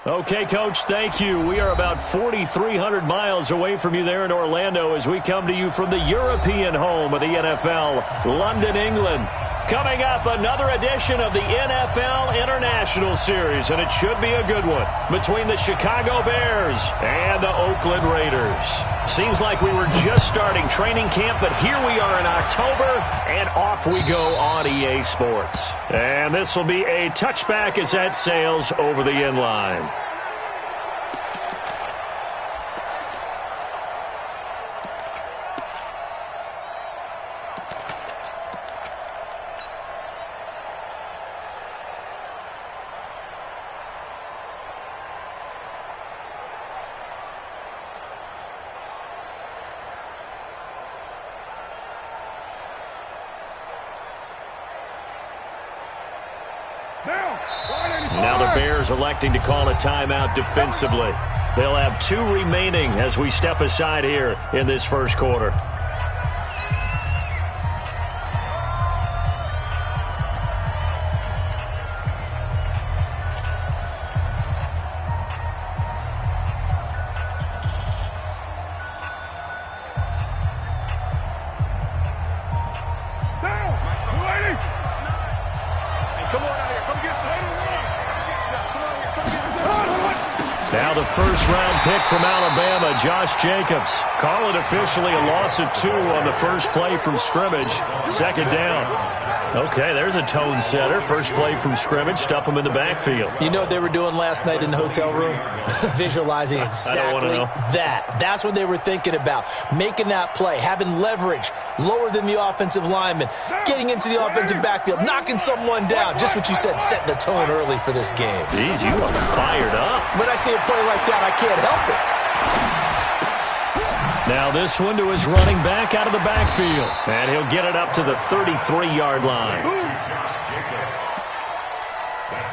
Okay, Coach, thank you. We are about 4,300 miles away from you there in Orlando as we come to you from the European home of the NFL, London, England. Coming up, another edition of the NFL International Series, and it should be a good one, between the Chicago Bears and the Oakland Raiders. Seems like we were just starting training camp, but here we are in October, and off we go on EA Sports. And this will be a touchback as that sails over the end line. Now the Bears electing to call a timeout defensively. They'll have 2 remaining as we step aside here in this first quarter. Now the first-round pick from Alabama, Josh Jacobs. Call it officially a loss of 2 on the first play from scrimmage. Second down. Okay, there's a tone setter. First play from scrimmage, stuff them in the backfield. You know what they were doing last night in the hotel room? Visualizing exactly that. That's what they were thinking about. Making that play, having leverage, lower than the offensive lineman, getting into the offensive backfield, knocking someone down. Just what you said, setting the tone early for this game. Jeez, you are fired up. When I see a play like that, I can't help it. Now this one to his running back out of the backfield. And he'll get it up to the 33-yard line.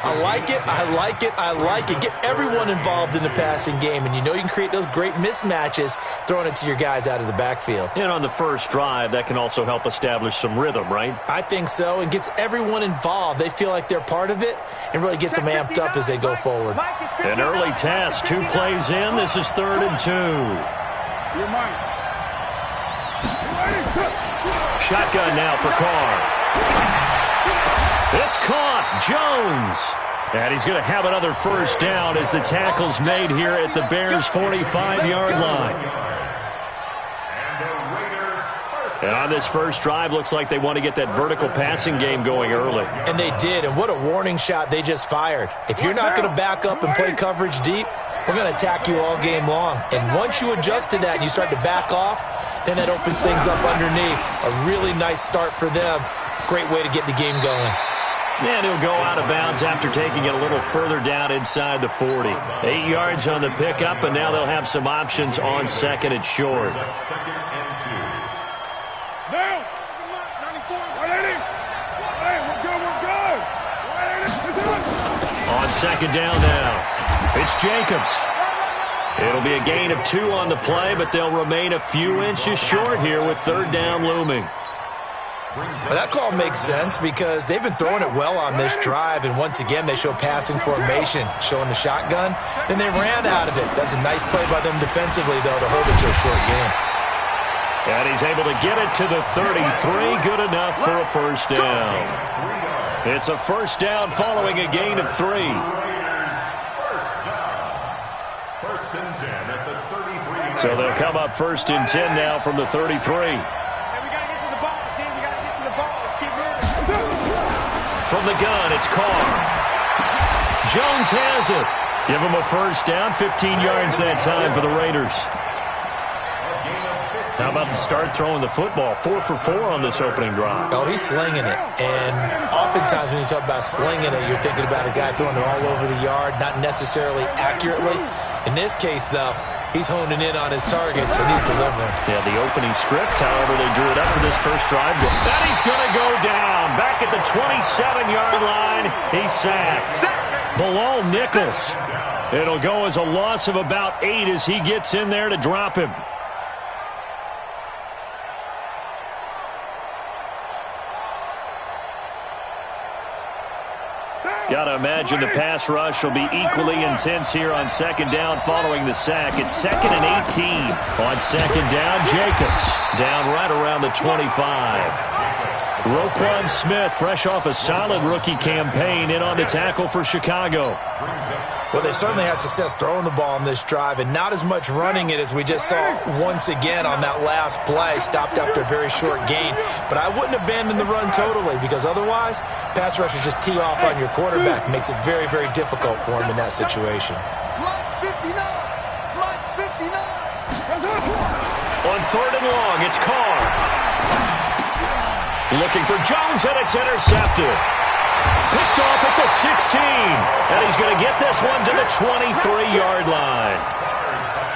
I like it, I like it, I like it. Get everyone involved in the passing game, and you know you can create those great mismatches throwing it to your guys out of the backfield. And on the first drive, that can also help establish some rhythm, right? I think so, and gets everyone involved. They feel like they're part of it and really gets them amped up as they go forward. An early test, 2 plays in. This is 3rd and 2. Shotgun now for Carr. It's caught. Jones. And he's going to have another first down as the tackle's made here at the Bears' 45-yard line. And on this first drive, looks like they want to get that vertical passing game going early. And they did, and what a warning shot they just fired. If you're not going to back up and play coverage deep, we're going to attack you all game long. And once you adjust to that and you start to back off, then that opens things up underneath. A really nice start for them. Great way to get the game going. And he'll go out of bounds after taking it a little further down inside the 40. 8 yards on the pickup, and now they'll have some options on second and short. On second down now, it's Jacobs. It'll be a gain of 2 on the play, but they'll remain a few inches short here with 3rd down looming. Well, that call makes sense because they've been throwing it well on this drive, and once again they show passing formation, showing the shotgun. Then they ran out of it. That's a nice play by them defensively, though, to hold it to a short game. And he's able to get it to the 33. Good enough for a first down. It's a first down following a gain of 3. So they'll come up 1st and 10 now from the 33. From the gun, it's Carr. Jones has it. Give him a first down, 15 yards that time for the Raiders. How about the start throwing the football? 4 for 4 on this opening drive. Oh, he's slinging it. And oftentimes when you talk about slinging it, you're thinking about a guy throwing it all over the yard, not necessarily accurately. In this case, though, he's honing in on his targets, and he's delivering. Yeah, the opening script, however, they drew it up for this first drive. Then he's going to go down. Back at the 27-yard line, he's sacked. Bilal Nichols. It'll go as a loss of about 8 as he gets in there to drop him. Gotta imagine the pass rush will be equally intense here on second down following the sack. It's 2nd and 18. On second down, Jacobs down right around the 25. Roquan Smith, fresh off a solid rookie campaign, in on the tackle for Chicago. Well, they certainly had success throwing the ball on this drive, and not as much running it as we just saw once again on that last play. Stopped after a very short gain. But I wouldn't abandon the run totally, because otherwise, pass rushers just tee off on your quarterback. Makes it very, very difficult for him in that situation. On 3rd and long, it's Carr. Looking for Jones, and it's intercepted. Picked off at the 16. And he's going to get this one to the 23-yard line.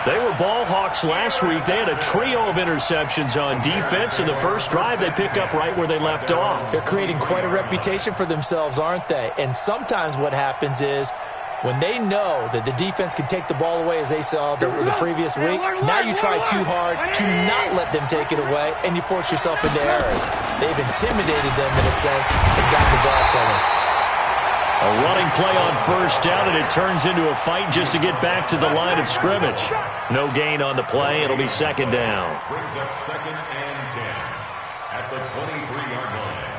They were ball hawks last week. They had a trio of interceptions on defense. In the first drive, they pick up right where they left off. They're creating quite a reputation for themselves, aren't they? And sometimes what happens is, when they know that the defense can take the ball away, as they saw the previous week, now you try too hard to not let them take it away, and you force yourself into errors. They've intimidated them in a sense and gotten the ball from them. A running play on first down, and it turns into a fight just to get back to the line of scrimmage. No gain on the play. It'll be second down. Brings up 2nd and 10 at the 23-yard line.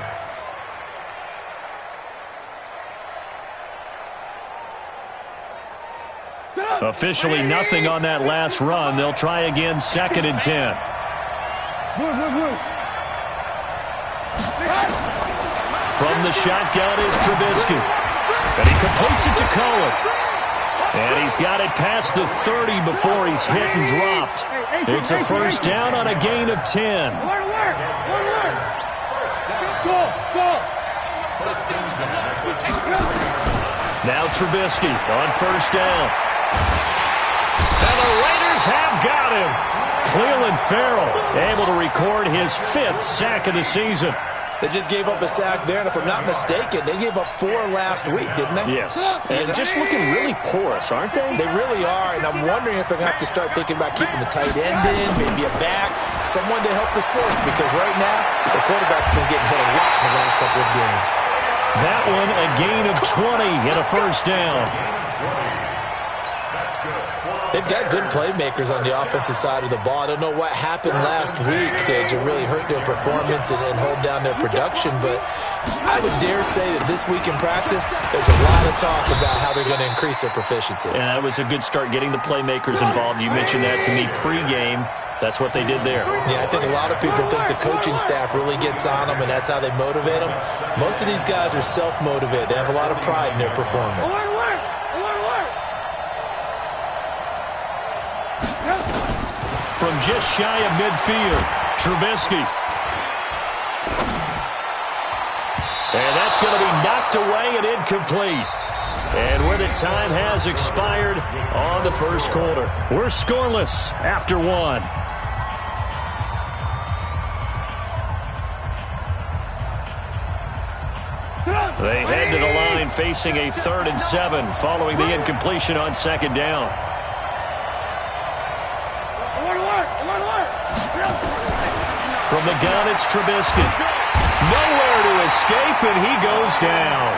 Officially nothing on that last run. They'll try again, 2nd and 10. From the shotgun is Trubisky. And he completes it to Cohen. And he's got it past the 30 before he's hit and dropped. It's a first down on a gain of 10. Now Trubisky on first down. And the Raiders have got him. Clelin Ferrell able to record his 5th sack of the season. They just gave up a sack there, and if I'm not mistaken, they gave up 4 last week, didn't they? Yes. And just looking really porous, aren't they? They really are, and I'm wondering if they're going to have to start thinking about keeping the tight end in, maybe a back, someone to help assist, because right now, the quarterback's been getting hit a lot in the last couple of games. That one, a gain of 20 and a first down. They've got good playmakers on the offensive side of the ball. I don't know what happened last week to really hurt their performance and hold down their production, but I would dare say that this week in practice, there's a lot of talk about how they're going to increase their proficiency. And that was a good start, getting the playmakers involved. You mentioned that to me pregame. That's what they did there. Yeah, I think a lot of people think the coaching staff really gets on them, and that's how they motivate them. Most of these guys are self-motivated. They have a lot of pride in their performance. From just shy of midfield, Trubisky. And that's going to be knocked away and incomplete. And where the time has expired on the first quarter. We're scoreless after 1. They head to the line facing a 3rd and 7 following the incompletion on second down. From the gun, it's Trubisky. Nowhere to escape, and he goes down.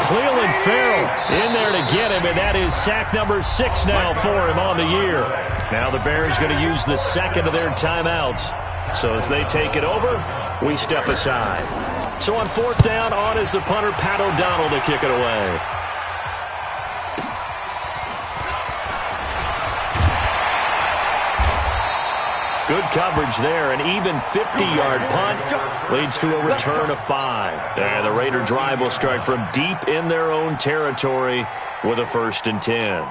Clelin Ferrell in there to get him, and that is sack number 6 now for him on the year. Now the Bears going to use the second of their timeouts. So as they take it over, we step aside. So on 4th down, on is the punter, Pat O'Donnell, to kick it away. Good coverage there. An even 50-yard punt leads to a return of 5. And the Raider drive will start from deep in their own territory with a 1st and 10.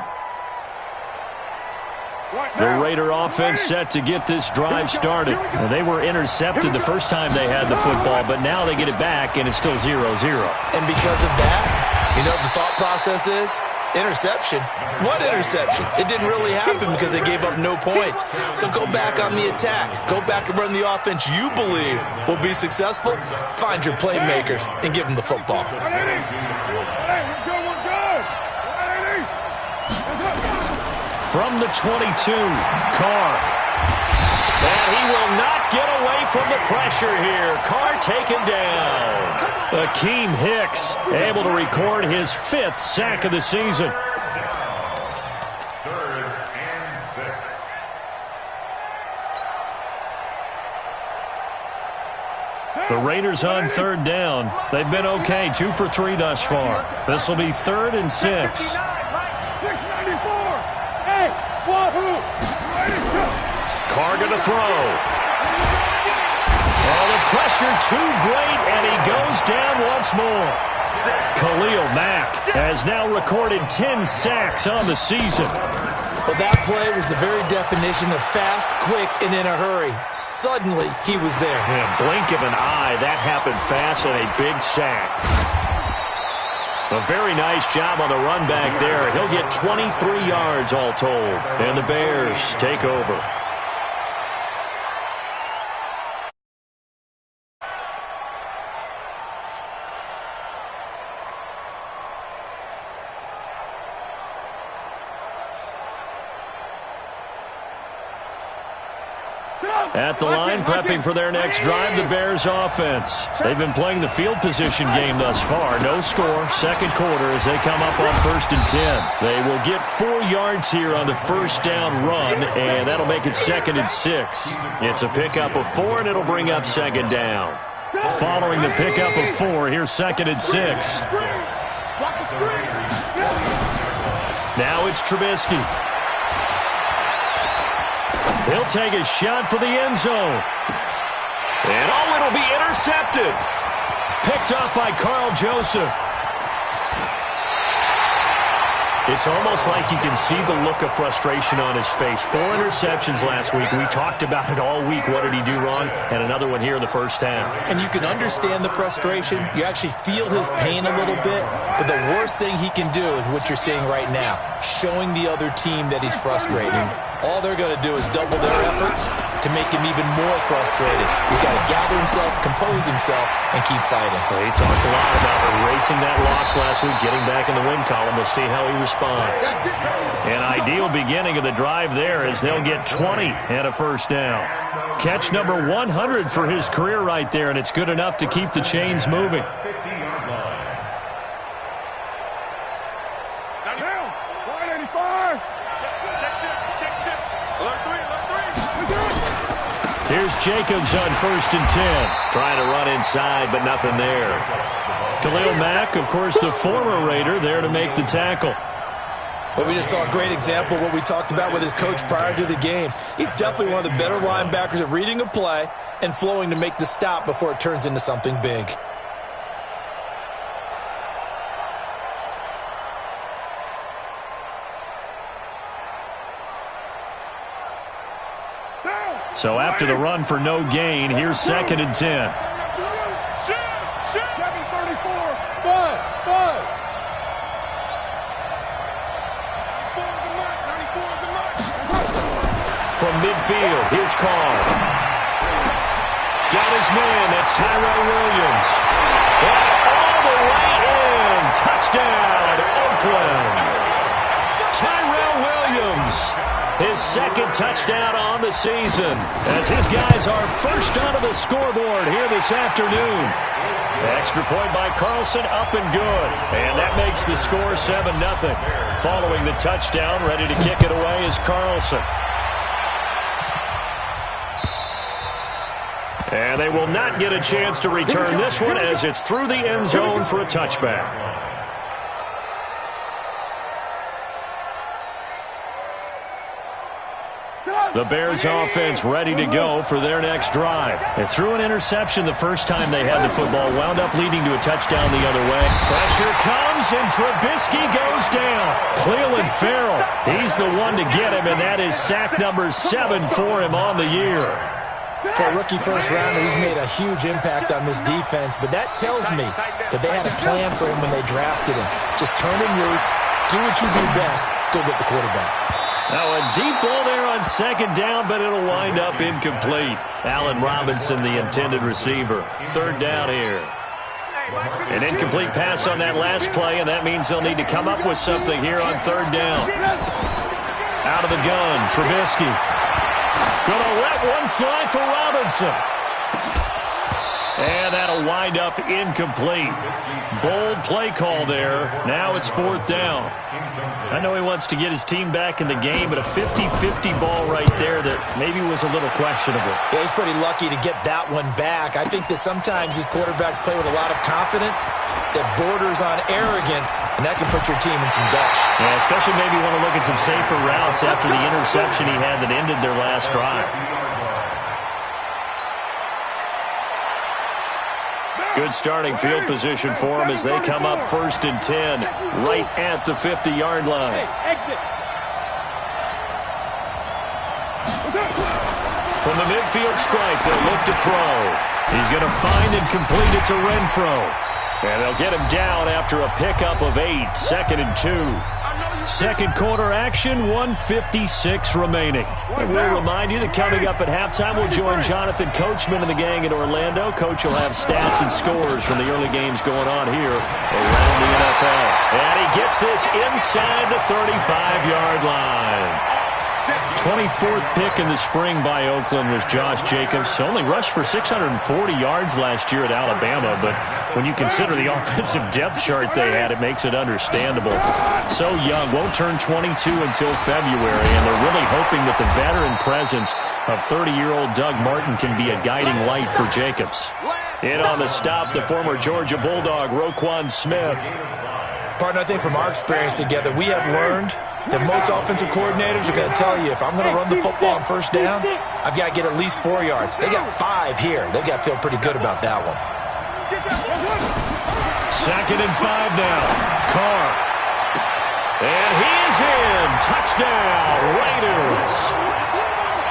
The Raider offense set to get this drive started. Well, they were intercepted the first time they had the football, but now they get it back, and it's still 0-0. And because of that, you know what the thought process is? Interception? What interception? It didn't really happen because they gave up no points. So go back on the attack. Go back and run the offense you believe will be successful. Find your playmakers and give them the football. From the 22, Carr. And he will not get away from the pressure here. Carr taken down. Akeem Hicks able to record his 5th sack of the season. 3rd and 6. The Raiders on 3rd down. They've been okay, 2 for 3 thus far. This will be 3rd and 6. Carr going to throw. Oh, the pressure too great, and he goes down once more. Khalil Mack has now recorded 10 sacks on the season. Well, that play was the very definition of fast, quick, and in a hurry. Suddenly, he was there. Yeah, blink of an eye, that happened fast, and a big sack. A very nice job on the run back there. He'll get 23 yards all told, and the Bears take over. At the line, prepping for their next drive, the Bears offense. They've been playing the field position game thus far. No score, second quarter as they come up on 1st and 10. They will get 4 yards here on the first down run, and that'll make it 2nd and 6. It's a pickup of 4, and it'll bring up 2nd down. Following the pickup of 4, here's 2nd and 6. Now it's Trubisky. He'll take a shot for the end zone. And, oh, it'll be intercepted. Picked off by Carl Joseph. It's almost like you can see the look of frustration on his face. 4 interceptions last week. We talked about it all week. What did he do wrong? And another one here in the first half. And you can understand the frustration. You actually feel his pain a little bit. But the worst thing he can do is what you're seeing right now, showing the other team that he's frustrated. All they're going to do is double their efforts to make him even more frustrated. He's got to gather himself, compose himself, and keep fighting. Well, he talked a lot about erasing that loss last week, getting back in the win column. We'll see how he responds. An ideal beginning of the drive there as they'll get 20 and a first down. Catch number 100 for his career right there, and it's good enough to keep the chains moving. Here's Jacobs on 1st and 10. Trying to run inside, but nothing there. Khalil Mack, of course, the former Raider, there to make the tackle. Well, we just saw a great example of what we talked about with his coach prior to the game. He's definitely one of the better linebackers at reading a play and flowing to make the stop before it turns into something big. So after the run for no gain, here's 2nd and 10. From midfield, here's Carr. Got his man, that's Tyrell Williams. And all the way in. Touchdown, Oakland. Tyrell Williams. His 2nd touchdown on the season as his guys are first onto the scoreboard here this afternoon. Extra point by Carlson, up and good. And that makes the score 7-0. Following the touchdown, ready to kick it away is Carlson. And they will not get a chance to return this one as it's through the end zone for a touchback. The Bears offense ready to go for their next drive. They threw an interception the first time they had the football, wound up leading to a touchdown the other way. Pressure comes, and Trubisky goes down. Clelin Ferrell, he's the one to get him, and that is sack number 7 for him on the year. For a rookie first-rounder, he's made a huge impact on this defense, but that tells me that they had a plan for him when they drafted him. Just turn him loose, do what you do best, go get the quarterback. Now a deep ball there on 2nd down, but it'll wind up incomplete. Allen Robinson, the intended receiver. 3rd down here. An incomplete pass on that last play, and that means they'll need to come up with something here on 3rd down. Out of the gun, Trubisky. Gonna let one fly for Robinson. And that'll wind up incomplete. Bold play call there. Now it's 4th down. I know he wants to get his team back in the game, but a 50-50 ball right there that maybe was a little questionable. Yeah, he's pretty lucky to get that one back. I think that sometimes these quarterbacks play with a lot of confidence that borders on arrogance, and that can put your team in some dash. Yeah, especially maybe want to look at some safer routes after the interception he had that ended their last drive. Good starting field position for them as they come up 1st and 10, right at the 50-yard line. From the midfield stripe, they'll look to throw. He's going to find and complete it to Renfro. And they'll get him down after a pickup of 8, 2nd and 2. Second quarter action, 1:56 remaining. And we'll remind you that coming up at halftime, we'll join Jonathan Coachman and the gang in Orlando. Coach will have stats and scores from the early games going on here around the NFL. And he gets this inside the 35-yard line. 24th pick in the spring by Oakland was Josh Jacobs. Only rushed for 640 yards last year at Alabama, but when you consider the offensive depth chart they had, it makes it understandable. So young, won't turn 22 until February, and they're really hoping that the veteran presence of 30-year-old Doug Martin can be a guiding light for Jacobs. In on the stop, the former Georgia Bulldog, Roquan Smith. Partner, I think from our experience together, we have learned that most offensive coordinators are going to tell you, if I'm going to run the football on 1st down, I've got to get at least 4 yards. They got 5 here. They've got to feel pretty good about that one. 2nd and 5 now. Carr. And he's in. Touchdown, Raiders.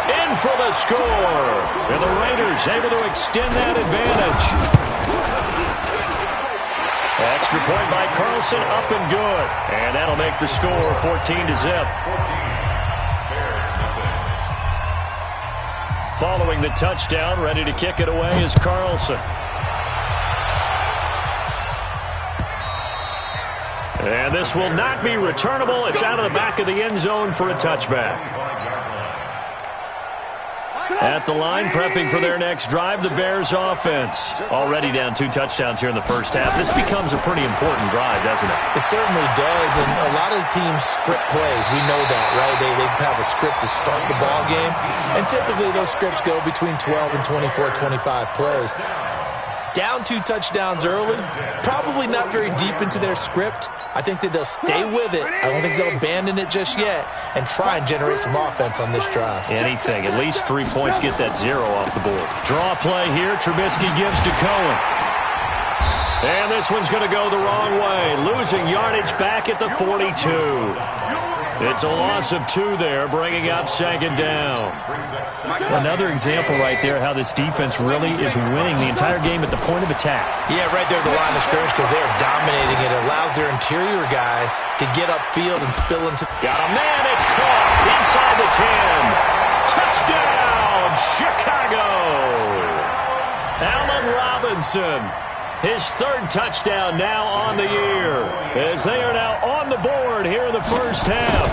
In for the score. And the Raiders able to extend that advantage. Extra point by Carlson, up and good. And that'll make the score 14-0. Following the touchdown, ready to kick it away is Carlson. And this will not be returnable. It's out of the back of the end zone for a touchback. At the line, prepping for their next drive, the Bears offense. Already down 2 touchdowns here in the first half. This becomes a pretty important drive, doesn't it? It certainly does, and a lot of the teams script plays. We know that, right? They have a script to start the ball game, and typically those scripts go between 12 and 24, 25 plays. Down 2 touchdowns early, probably not very deep into their script. I think that they'll stay with it. I don't think they'll abandon it just yet and try and generate some offense on this drive. Anything. At least 3 points, get that 0 off the board. Draw play here. Trubisky gives to Cohen. And this one's going to go the wrong way. Losing yardage back at the 42. It's a loss of 2 there, bringing up 2nd down. Another example right there how this defense really is winning the entire game at the point of attack. Yeah, right there at the line of scrimmage because they're dominating it. It allows their interior guys to get upfield and spill into... Got a man, it's caught inside the 10. Touchdown, Chicago! Allen Robinson. His 3rd touchdown now on the year as they are now on the board here in the first half.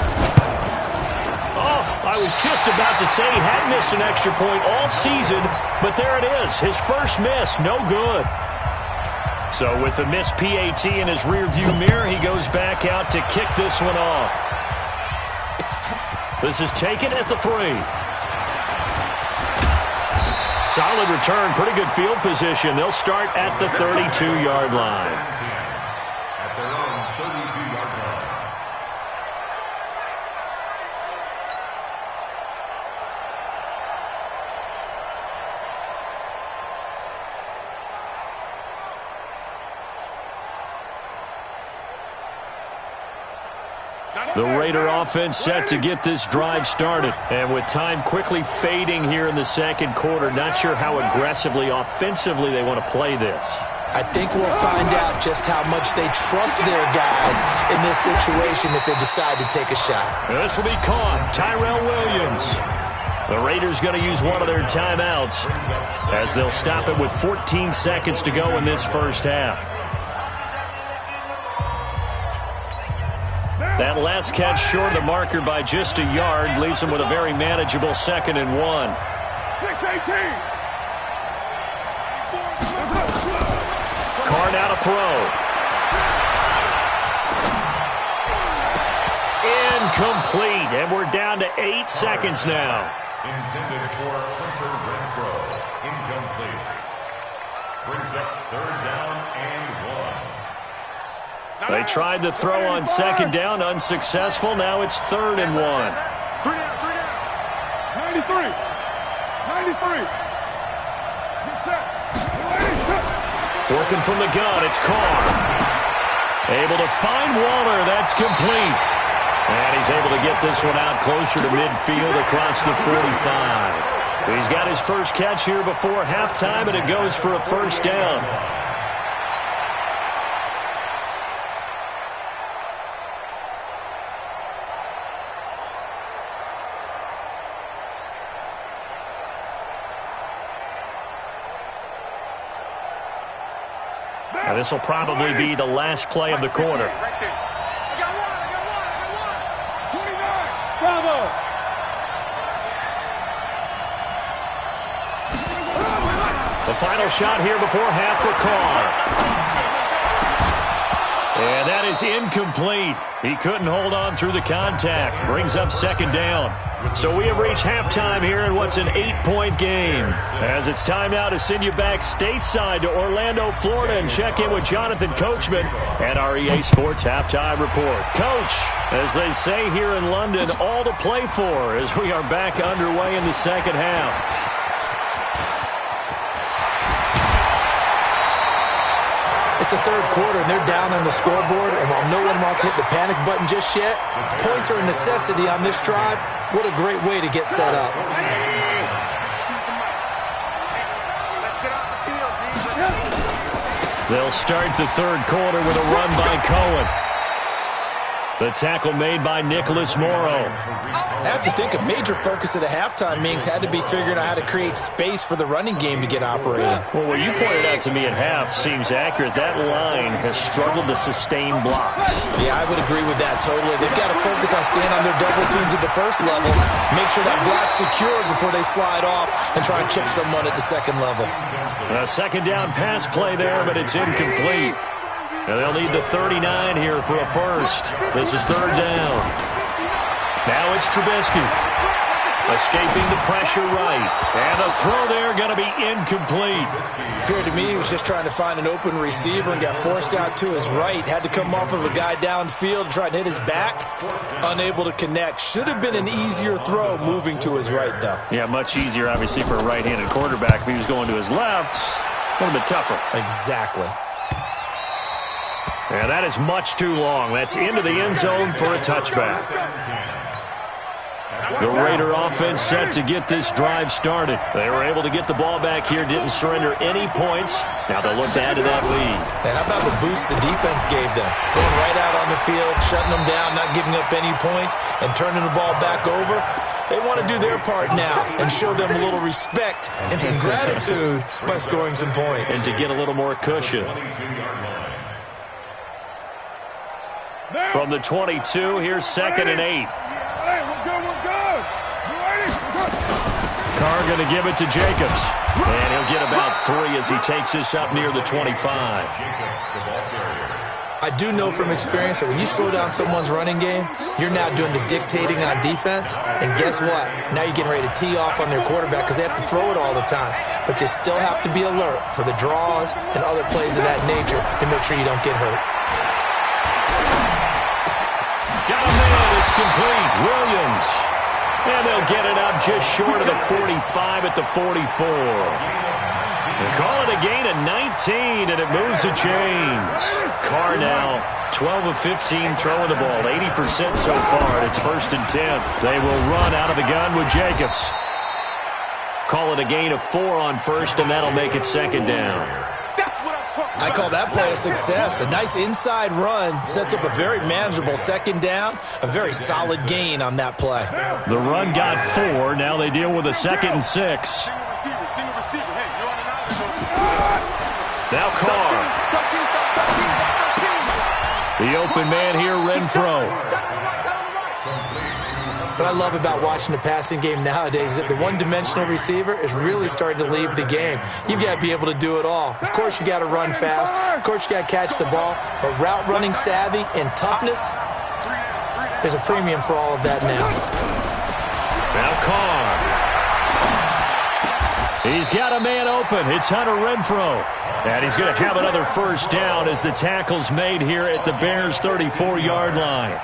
Oh, I was just about to say he had missed an extra point all season, but there it is. His first miss, no good. So with the missed PAT in his rearview mirror, he goes back out to kick this one off. This is taken at the 3. Solid return, pretty good field position. They'll start at the 32-yard line. At their own 32-yard line. The Raider offense set to get this drive started. And with time quickly fading here in the second quarter, not sure how aggressively, offensively they want to play this. I think we'll find out just how much they trust their guys in this situation if they decide to take a shot. This will be caught. Tyrell Williams. The Raiders going to use one of their timeouts as they'll stop it with 14 seconds to go in this first half. That last catch short of the marker by just a yard leaves them with a very manageable 2nd and 1. 6-18. throw. Incomplete, and we're down to 8 seconds now. Intended for Hunter Renfrow. Incomplete. Brings up 3rd down and 1. They tried the throw on 2nd down, unsuccessful. Now it's 3rd and 1. 3 down. 93. 93. Get set. Working from the gun, it's Carr. Able to find Waller, that's complete. And he's able to get this one out closer to midfield across the 45. He's got his first catch here before halftime, and it goes for a 1st down. Now, this will probably be the last play of the quarter. Bravo! The final shot here before half for Carr. And that is incomplete. He couldn't hold on through the contact. Brings up 2nd down. So we have reached halftime here in what's an 8-point game. As it's time now to send you back stateside to Orlando, Florida, and check in with Jonathan Coachman and our EA Sports Halftime Report. Coach, as they say here in London, all to play for as we are back underway in the second half. It's the 3rd quarter, and they're down on the scoreboard, and while no one wants to hit the panic button just yet, points are a necessity on this drive. What a great way to get set up. They'll start the 3rd quarter with a run by Cohen. The tackle made by Nicholas Morrow. I have to think a major focus of the halftime meetings had to be figuring out how to create space for the running game to get operating. Well, what you pointed out to me at half seems accurate. That line has struggled to sustain blocks. Yeah, I would agree with that totally. They've got to focus on staying on their double teams at the 1st level, make sure that block's secure before they slide off and try and chip someone at the 2nd level. A 2nd down pass play there, but it's incomplete. And they'll need the 39 here for a 1st. This is 3rd down. Now it's Trubisky. Escaping the pressure right. And a throw there going to be incomplete. Appeared to me he was just trying to find an open receiver and got forced out to his right. Had to come off of a guy downfield, try to hit his back. Unable to connect. Should have been an easier throw moving to his right, though. Yeah, much easier, obviously, for a right-handed quarterback. If he was going to his left, a little bit tougher. Exactly. And that is much too long. That's into the end zone for a touchback. The Raider offense set to get this drive started. They were able to get the ball back here, didn't surrender any points. Now they'll look to add to that lead. And how about the boost the defense gave them? Going right out on the field, shutting them down, not giving up any points, and turning the ball back over. They want to do their part now and show them a little respect and some gratitude by scoring some points. And to get a little more cushion. From the 22, here's 2nd and 8. Carr going to give it to Jacobs. And he'll get about 3 as he takes this up near the 25. I do know from experience that when you slow down someone's running game, you're now doing the dictating on defense. And guess what? Now you're getting ready to tee off on their quarterback because they have to throw it all the time. But you still have to be alert for the draws and other plays of that nature to make sure you don't get hurt. Got a man, it's complete. Williams. And they'll get it up just short of the 45 at the 44. They call it a gain of 19, and it moves the chains. Carr now 12 of 15 throwing the ball, 80% so far, and it's 1st and 10. They will run out of the gun with Jacobs. Call it a gain of 4 on 1st, and that'll make it 2nd down. I call that play a success. A nice inside run sets up a very manageable 2nd down. A very solid gain on that play. The run got 4. Now they deal with a 2nd and 6. Now Carr. The open man here, Renfrow. What I love about watching the passing game nowadays is that the one-dimensional receiver is really starting to leave the game. You've got to be able to do it all. Of course, you got to run fast. Of course, you got to catch the ball. But route running savvy and toughness, there's a premium for all of that now. Now Carr. He's got a man open. It's Hunter Renfrow. And he's going to have another first down as the tackle's made here at the Bears' 34-yard line.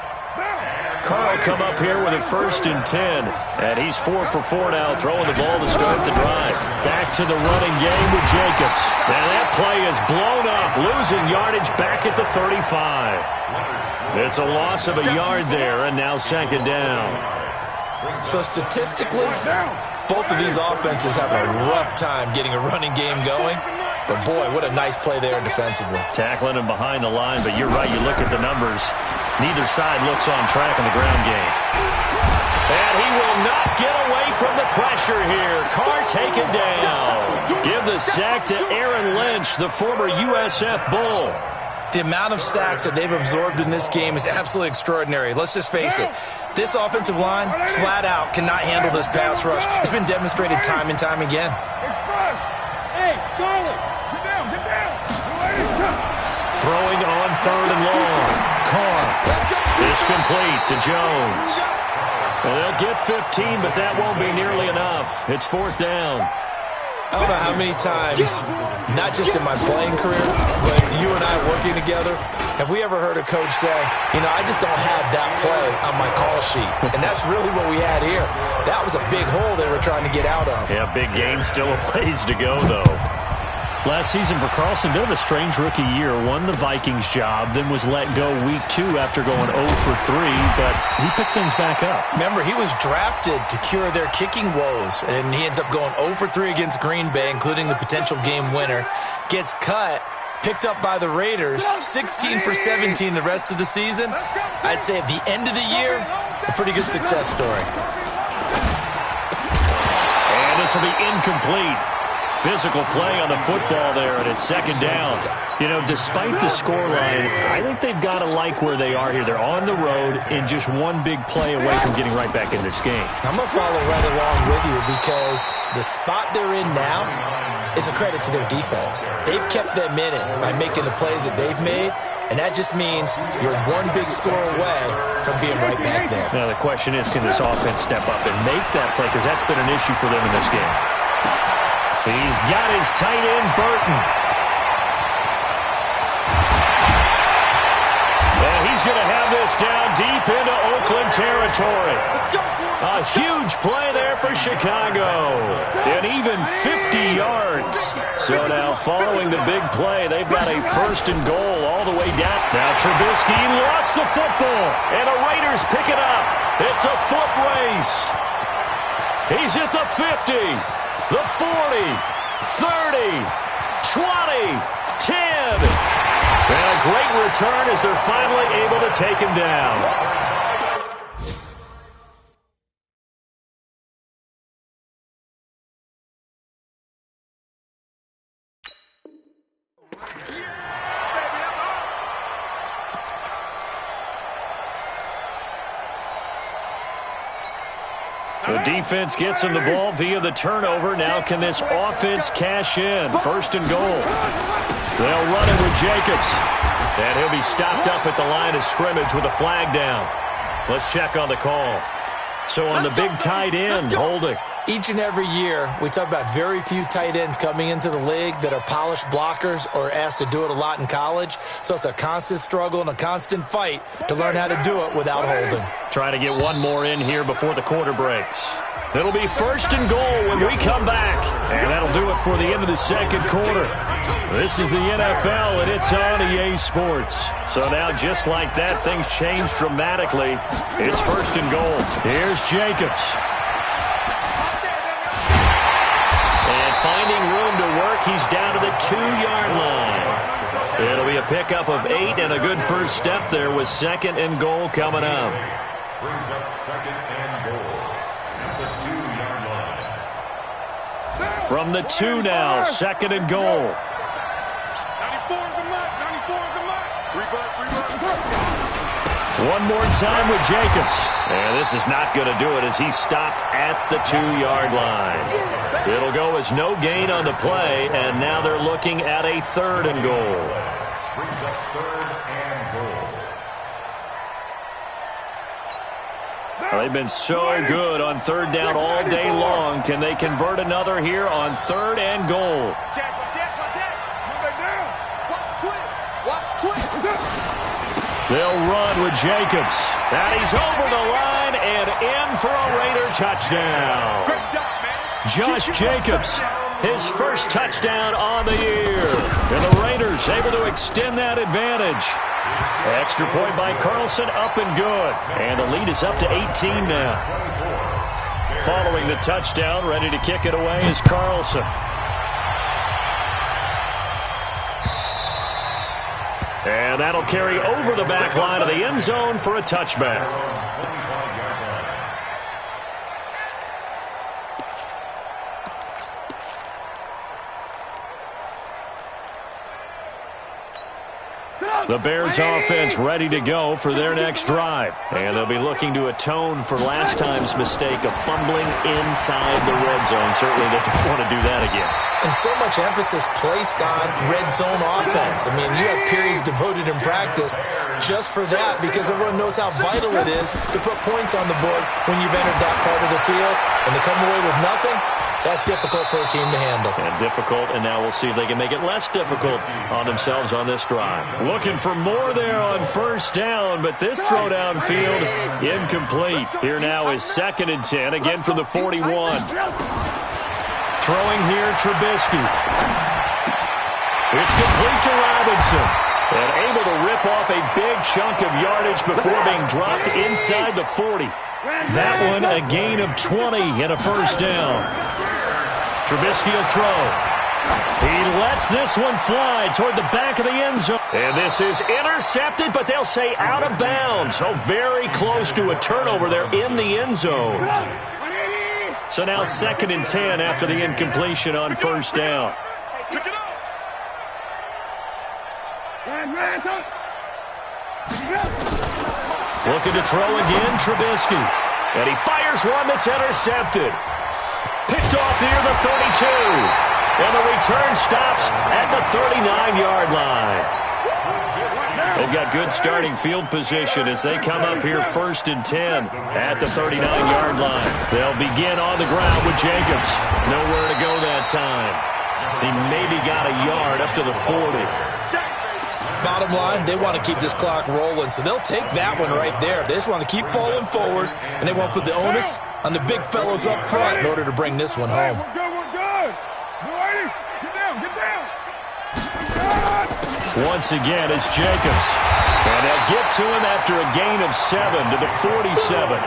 Carr will come up here with a 1st and 10. And he's 4 for 4 now, throwing the ball to start the drive. Back to the running game with Jacobs. And that play is blown up, losing yardage back at the 35. It's a loss of a yard there, and now 2nd down. So statistically, both of these offenses have a rough time getting a running game going. But, boy, what a nice play there defensively. Tackling him behind the line, but you're right. You look at the numbers. Neither side looks on track in the ground game. And he will not get away from the pressure here. Carr taken down. Give the sack to Aaron Lynch, the former USF Bull. The amount of sacks that they've absorbed in this game is absolutely extraordinary. Let's just face it. This offensive line, flat out, cannot handle this pass rush. It's been demonstrated time and time again. Hey, Charlie, get down, get down. Throwing on 3rd and long. Carr is complete to Jones. And they'll get 15, but that won't be nearly enough. It's 4th down. I don't know how many times, not just in my playing career, but you and I working together, have we ever heard a coach say, you know, I just don't have that play on my call sheet. And that's really what we had here. That was a big hole they were trying to get out of. Yeah, big gain, still a ways to go, though. Last season for Carlson, bit of a strange rookie year. Won the Vikings job, then was let go week 2 after going 0 for 3, but he picked things back up. Remember, he was drafted to cure their kicking woes, and he ends up going 0 for 3 against Green Bay, including the potential game winner. Gets cut, picked up by the Raiders, 16 for 17 the rest of the season. I'd say at the end of the year, a pretty good success story. And this will be incomplete. Physical play on the football there, and it's 2nd down. You know, despite the scoreline, I think they've got to like where they are here. They're on the road and just one big play away from getting right back in this game. I'm going to follow right along with you because the spot they're in now is a credit to their defense. They've kept them in it by making the plays that they've made, and that just means you're one big score away from being right back there. Now, the question is, can this offense step up and make that play? Because that's been an issue for them in this game. He's got his tight end, Burton. And he's going to have this down deep into Oakland territory. A huge play there for Chicago. And even 50 yards. So now following the big play, they've got a 1st and goal all the way down. Now Trubisky lost the football. And the Raiders pick it up. It's a foot race. He's at the 50. The 40, 30, 20, 10. And a great return as they're finally able to take him down. The defense gets him the ball via the turnover. Now can this offense cash in? 1st and goal. They'll run it with Jacobs. And he'll be stopped up at the line of scrimmage with a flag down. Let's check on the call. So on the big tight end, holding. Each and every year, we talk about very few tight ends coming into the league that are polished blockers or asked to do it a lot in college. So it's a constant struggle and a constant fight to learn how to do it without holding. Trying to get one more in here before the quarter breaks. It'll be 1st and goal when we come back. And that'll do it for the end of the 2nd quarter. This is the NFL, and it's on EA Sports. So now, just like that, things change dramatically. It's 1st and goal. Here's Jacobs. Finding room to work, he's down to the 2-yard line. It'll be a pickup of 8 and a good first step there with 2nd and goal coming up. Brings up 2nd and goal at the 2-yard line. From the 2 now, 2nd and goal. 94 is the mark, 94 is the mark. One more time with Jacobs. And this is not going to do it as he stopped at the 2-yard line. It'll go as no gain on the play, and now they're looking at a 3rd and goal. Brings up 3rd and goal. Well, they've been so good on 3rd down all day long. Can they convert another here on 3rd and goal? They'll run with Jacobs. And he's over the line and in for a Raider touchdown. Josh Jacobs, his first touchdown on the year. And the Raiders able to extend that advantage. Extra point by Carlson, up and good. And the lead is up to 18 now. Following the touchdown, ready to kick it away is Carlson. And that'll carry over the back line of the end zone for a touchback. The Bears offense ready to go for their next drive. And they'll be looking to atone for last time's mistake of fumbling inside the red zone. Certainly they don't want to do that again. And so much emphasis placed on red zone offense. I mean, you have periods devoted in practice just for that because everyone knows how vital it is to put points on the board when you've entered that part of the field. And to come away with nothing, that's difficult for a team to handle. And difficult, and now we'll see if they can make it less difficult on themselves on this drive. Looking for more there on 1st down, but this throw downfield incomplete. Here now is 2nd and 10, again from the 41. Throwing here, Trubisky. It's complete to Robinson. And able to rip off a big chunk of yardage before being dropped inside the 40. That one a gain of 20 and a 1st down. Trubisky will throw. He lets this one fly toward the back of the end zone. And this is intercepted, but they'll say out of bounds. So very close to a turnover there in the end zone. So now 2nd and 10 after the incompletion on 1st down. Looking to throw again, Trubisky. And he fires one that's intercepted. Picked off near the 32. And the return stops at the 39-yard line. They've got good starting field position as they come up here 1st and 10 at the 39-yard line. They'll begin on the ground with Jacobs. Nowhere to go that time. He maybe got a yard up to the 40. Bottom line, they want to keep this clock rolling, so they'll take that one right there. They just want to keep falling forward, and they won't put the onus on the big fellows up front in order to bring this one home. We're good, we're good. Get down, get down. Once again, it's Jacobs. And they'll get to him after a gain of 7 to the 47.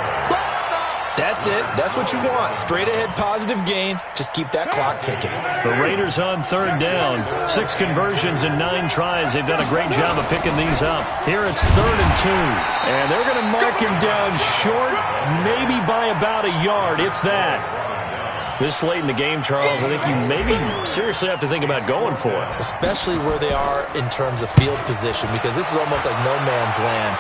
That's it. That's what you want. Straight ahead positive gain. Just keep that clock ticking. The Raiders on 3rd down. 6 conversions and 9 tries. They've done a great job of picking these up. Here it's 3rd and 2. And they're going to mark him down short, maybe by about a yard, if that. This late in the game, Charles, I think you maybe seriously have to think about going for it. Especially where they are in terms of field position, because this is almost like no man's land.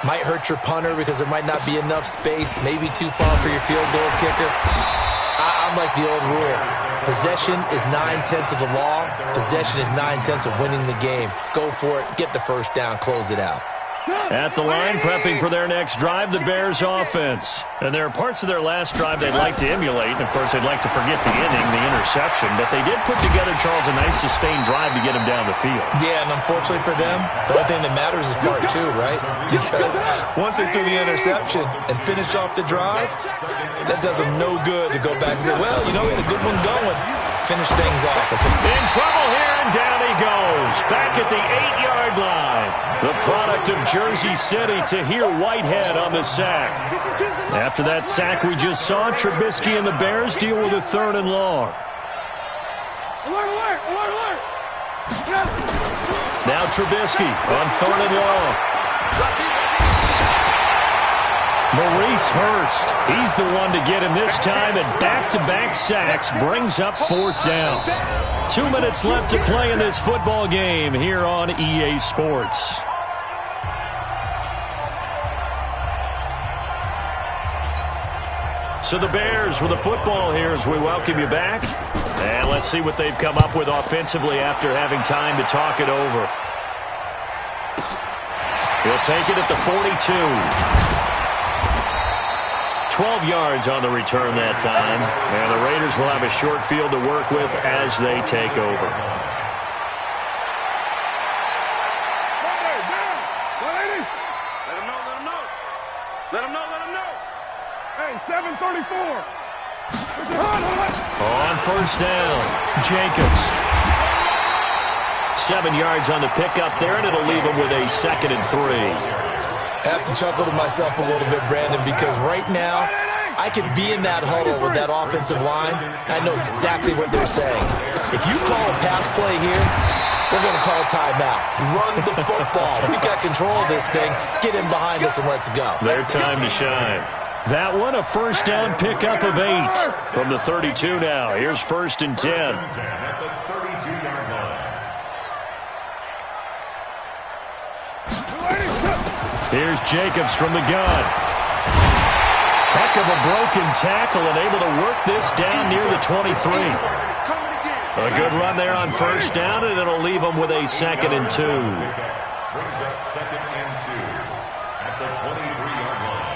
Might hurt your punter because there might not be enough space, maybe too far for your field goal kicker. I'm like the old rule. Possession is 9/10 of the law. Possession is 9/10 of winning the game. Go for it. Get the 1st down. Close it out. At the line, prepping for their next drive, the Bears offense. And there are parts of their last drive they'd like to emulate. And, of course, they'd like to forget the inning, the interception. But they did put together, Charles, a nice sustained drive to get him down the field. Yeah, and unfortunately for them, the only thing that matters is part 2, right? Because once they threw the interception and finished off the drive, that does them no good to go back and say, well, you know, we had a good one going. Finish things off. In trouble here, and down he goes. Back at the 8-yard line. The product of Jersey City, Tahir Whitehead on the sack. After that sack we just saw, Trubisky and the Bears deal with a 3rd and long. Alert, alert, alert, alert. Now Trubisky on 3rd and long. Maurice Hurst, he's the one to get him this time, and back-to-back sacks brings up 4th down. 2 minutes left to play in this football game here on EA Sports. So the Bears with the football here as we welcome you back. And let's see what they've come up with offensively after having time to talk it over. He'll take it at the 42. 12 yards on the return that time. And the Raiders will have a short field to work with as they take over. Hey, 734. On first down, Jacobs. 7 yards on the pickup there, and it'll leave him with a 2nd and 3. I have to chuckle to myself a little bit, Brandon, because right now I could be in that huddle with that offensive line. I know exactly what they're saying. If you call a pass play here, we're going to call a timeout. Run the football. We've got control of this thing. Get in behind us and let's go. Their time to shine. That one, a first down pickup of 8 from the 32 now. Here's 1st and 10. At the 32-yard line. Here's Jacobs from the gun. Heck of a broken tackle and able to work this down near the 23. A good run there on first down, and it'll leave him with a 2nd and 2. Brings up 2nd and 2 at the 23-yard line.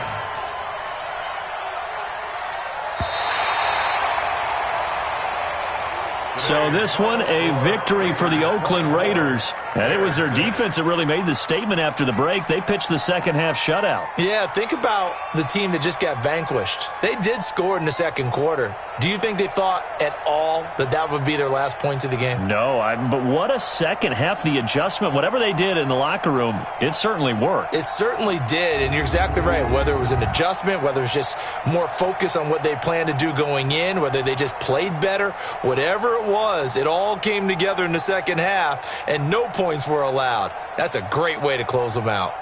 So this one, a victory for the Oakland Raiders. And it was their defense that really made the statement after the break. They pitched the second-half shutout. Yeah, think about the team that just got vanquished. They did score in the second quarter. Do you think they thought at all that that would be their last points of the game? No, but what a second half. The adjustment, whatever they did in the locker room, it certainly worked. It certainly did, and you're exactly right. Whether it was an adjustment, whether it was just more focus on what they planned to do going in, whether they just played better, whatever it was, it all came together in the second half, and no points were allowed. That's a great way to close them out.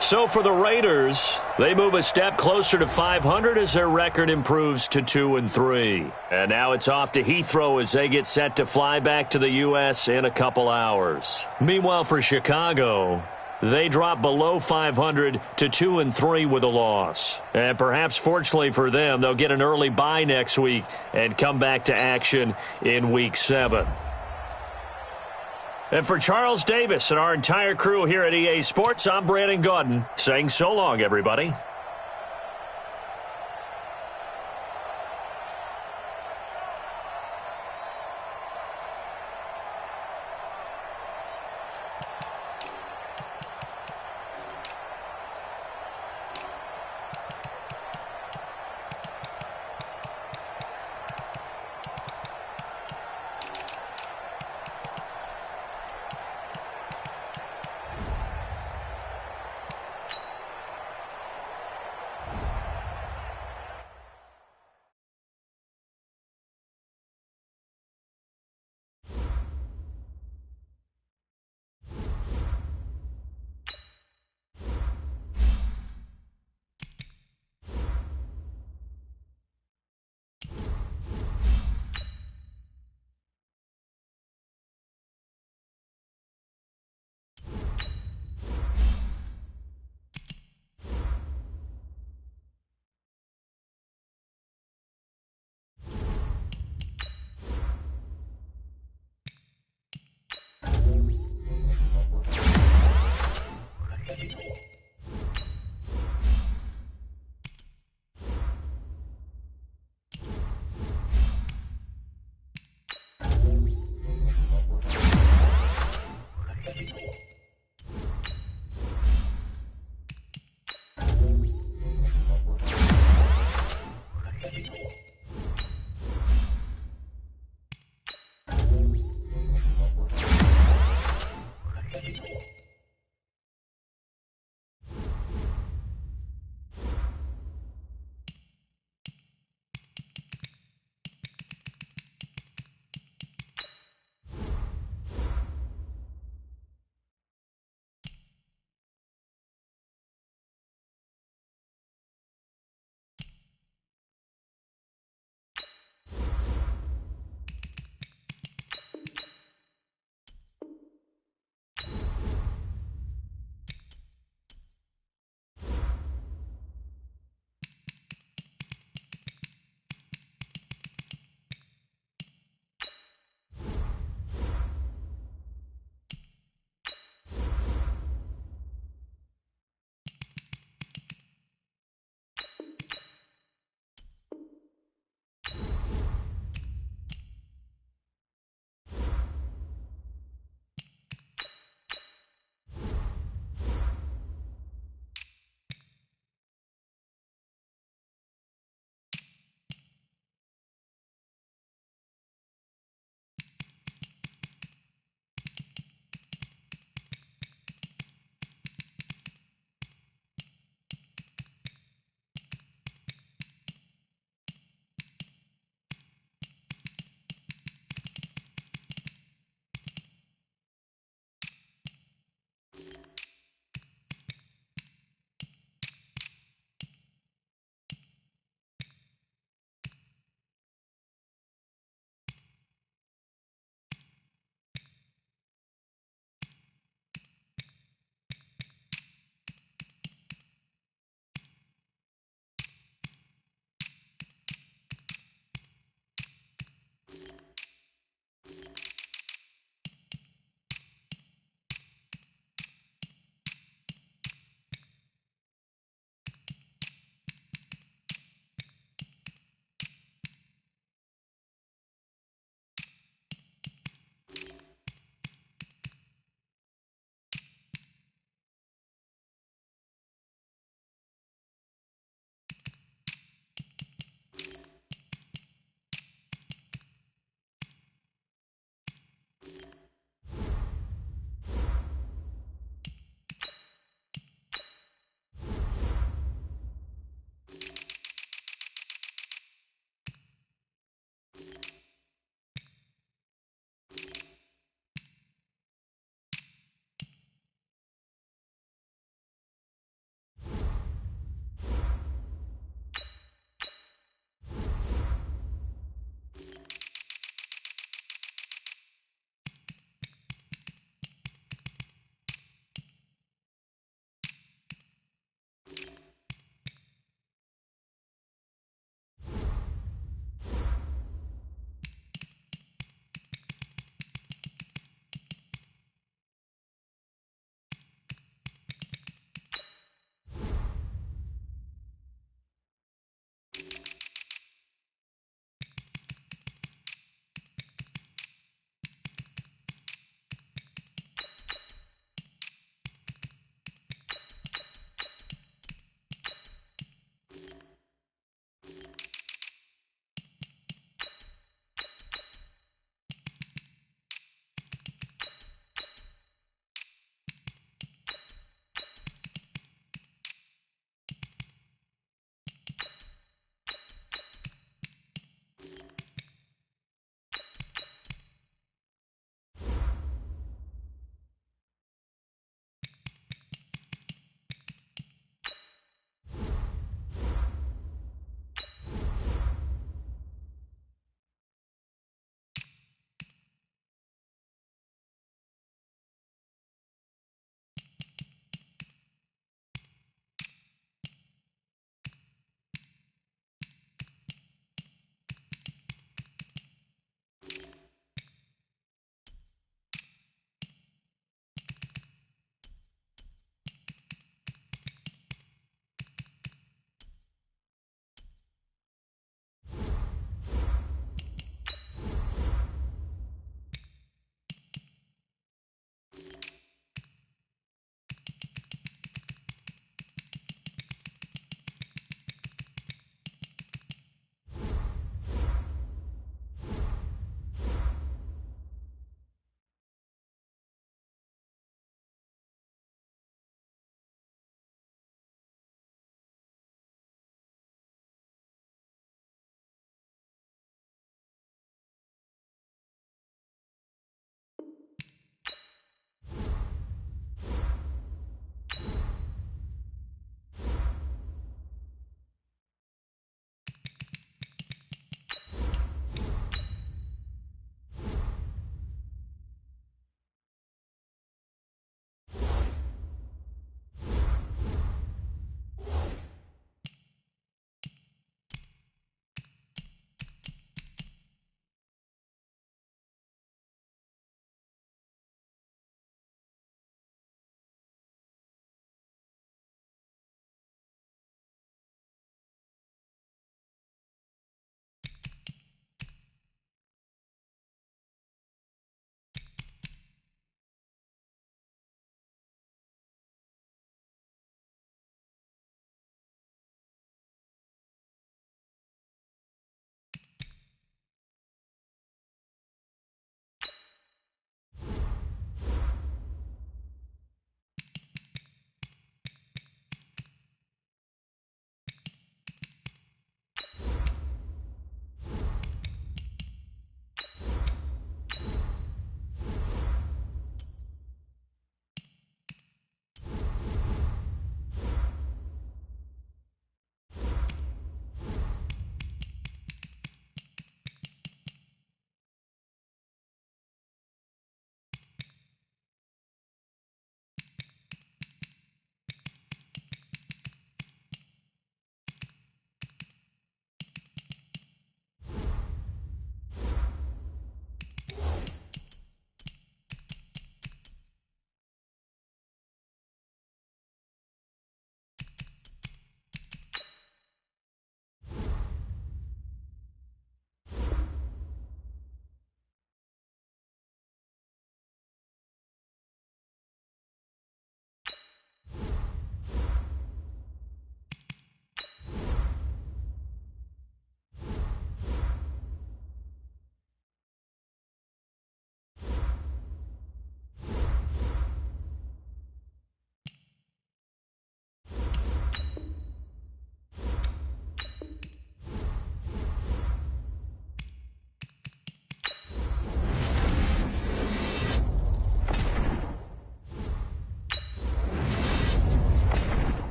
So for the Raiders, they move a step closer to 500 as their record improves to 2-3. And now it's off to Heathrow as they get set to fly back to the U.S. in a couple hours. Meanwhile, for Chicago, they drop below 500 to 2-3 with a loss. And perhaps fortunately for them, they'll get an early bye next week and come back to action in Week 7. And for Charles Davis and our entire crew here at EA Sports, I'm Brandon Gaudin saying so long, everybody.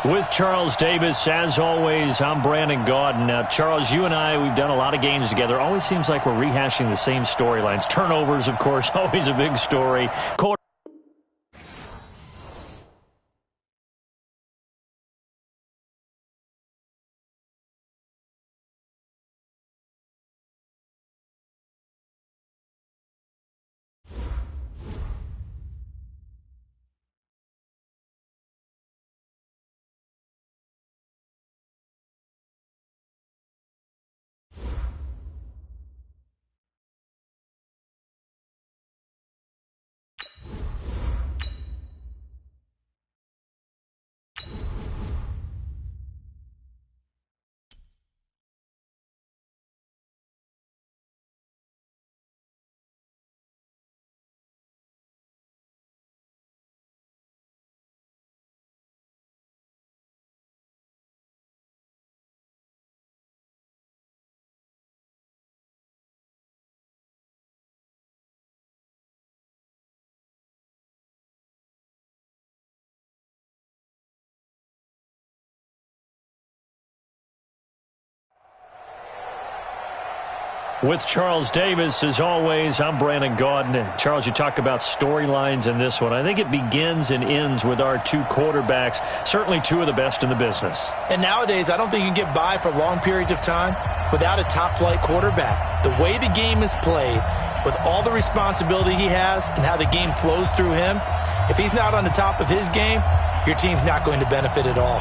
With Charles Davis, as always, I'm Brandon Gaudin. Now, Charles, you and I, we've done a lot of games together. Always seems like we're rehashing the same storylines. Turnovers, of course, always a big story. With Charles Davis, as always, I'm Brandon Gaudin. Charles, you talk about storylines in this one. I think it begins and ends with our two quarterbacks, certainly two of the best in the business. And nowadays, I don't think you can get by for long periods of time without a top-flight quarterback. The way the game is played, with all the responsibility he has and how the game flows through him, if he's not on the top of his game, your team's not going to benefit at all.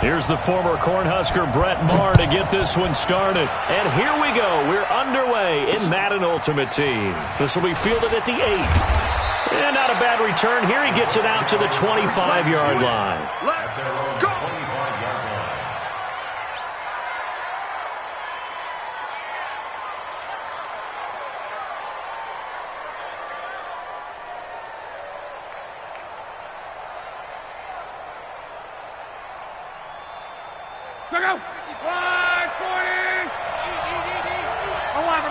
Here's the former Cornhusker Brett Maher to get this one started. And here we go. We're underway in Madden Ultimate Team. This will be fielded at the 8. And not a bad return. Here he gets it out to the 25-yard line. Let's go! Check out. 5, 40. 11.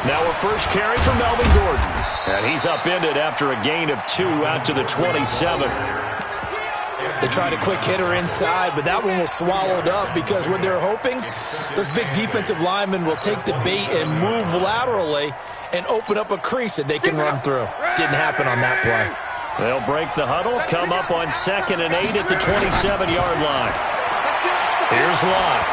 Now a first carry for Melvin Gordon. And he's upended after a gain of 2 out to the 27. They tried a quick hitter inside, but that one was swallowed up because what they're hoping, those big defensive linemen will take the bait and move laterally and open up a crease that they can run through. Didn't happen on that play. They'll break the huddle, come up on 2nd and 8 at the 27-yard line. Here's Locke.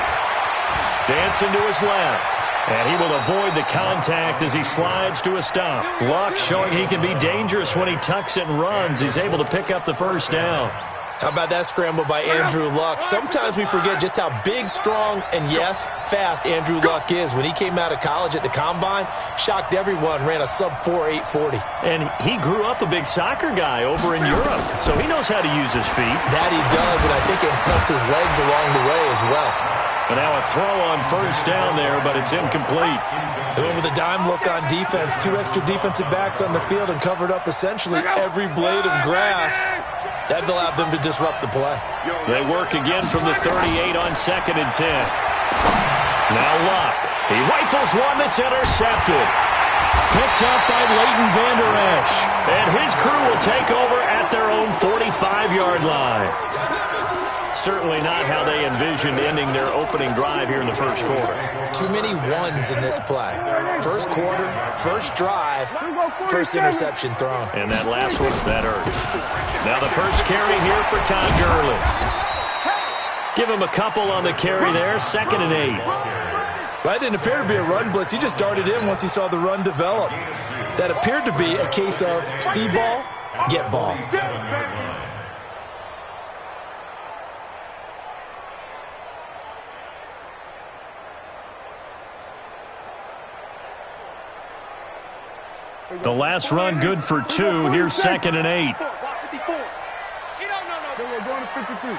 Dancing to his left. And he will avoid the contact as he slides to a stop. Locke showing he can be dangerous when he tucks it and runs. He's able to pick up the first down. How about that scramble by Andrew Luck? Sometimes we forget just how big, strong, and yes, fast Andrew Luck is. When he came out of college at the Combine, shocked everyone, ran a sub-4 840. And he grew up a big soccer guy over in Europe, so he knows how to use his feet. That he does, and I think it has helped his legs along the way as well. And now a throw on first down there, but it's incomplete. They went with a dime look on defense. 2 extra defensive backs on the field and covered up essentially every blade of grass. That allowed them to disrupt the play. They work again from the 38 on 2nd and 10. Now Locke. He rifles one that's intercepted. Picked up by Leighton Vander Esch. And his crew will take over at their own 45-yard line. Certainly not how they envisioned ending their opening drive here in the first quarter. Too many ones in this play. First quarter, first drive, first interception thrown. And that last one, that hurts. Now the first carry here for Todd Gurley. Give him a couple on the carry there, 2nd and 8. That didn't appear to be a run blitz. He just darted in once he saw the run develop. That appeared to be a case of see ball, get ball. The last run good for 2. Here's 2nd and 8. We're going to 53.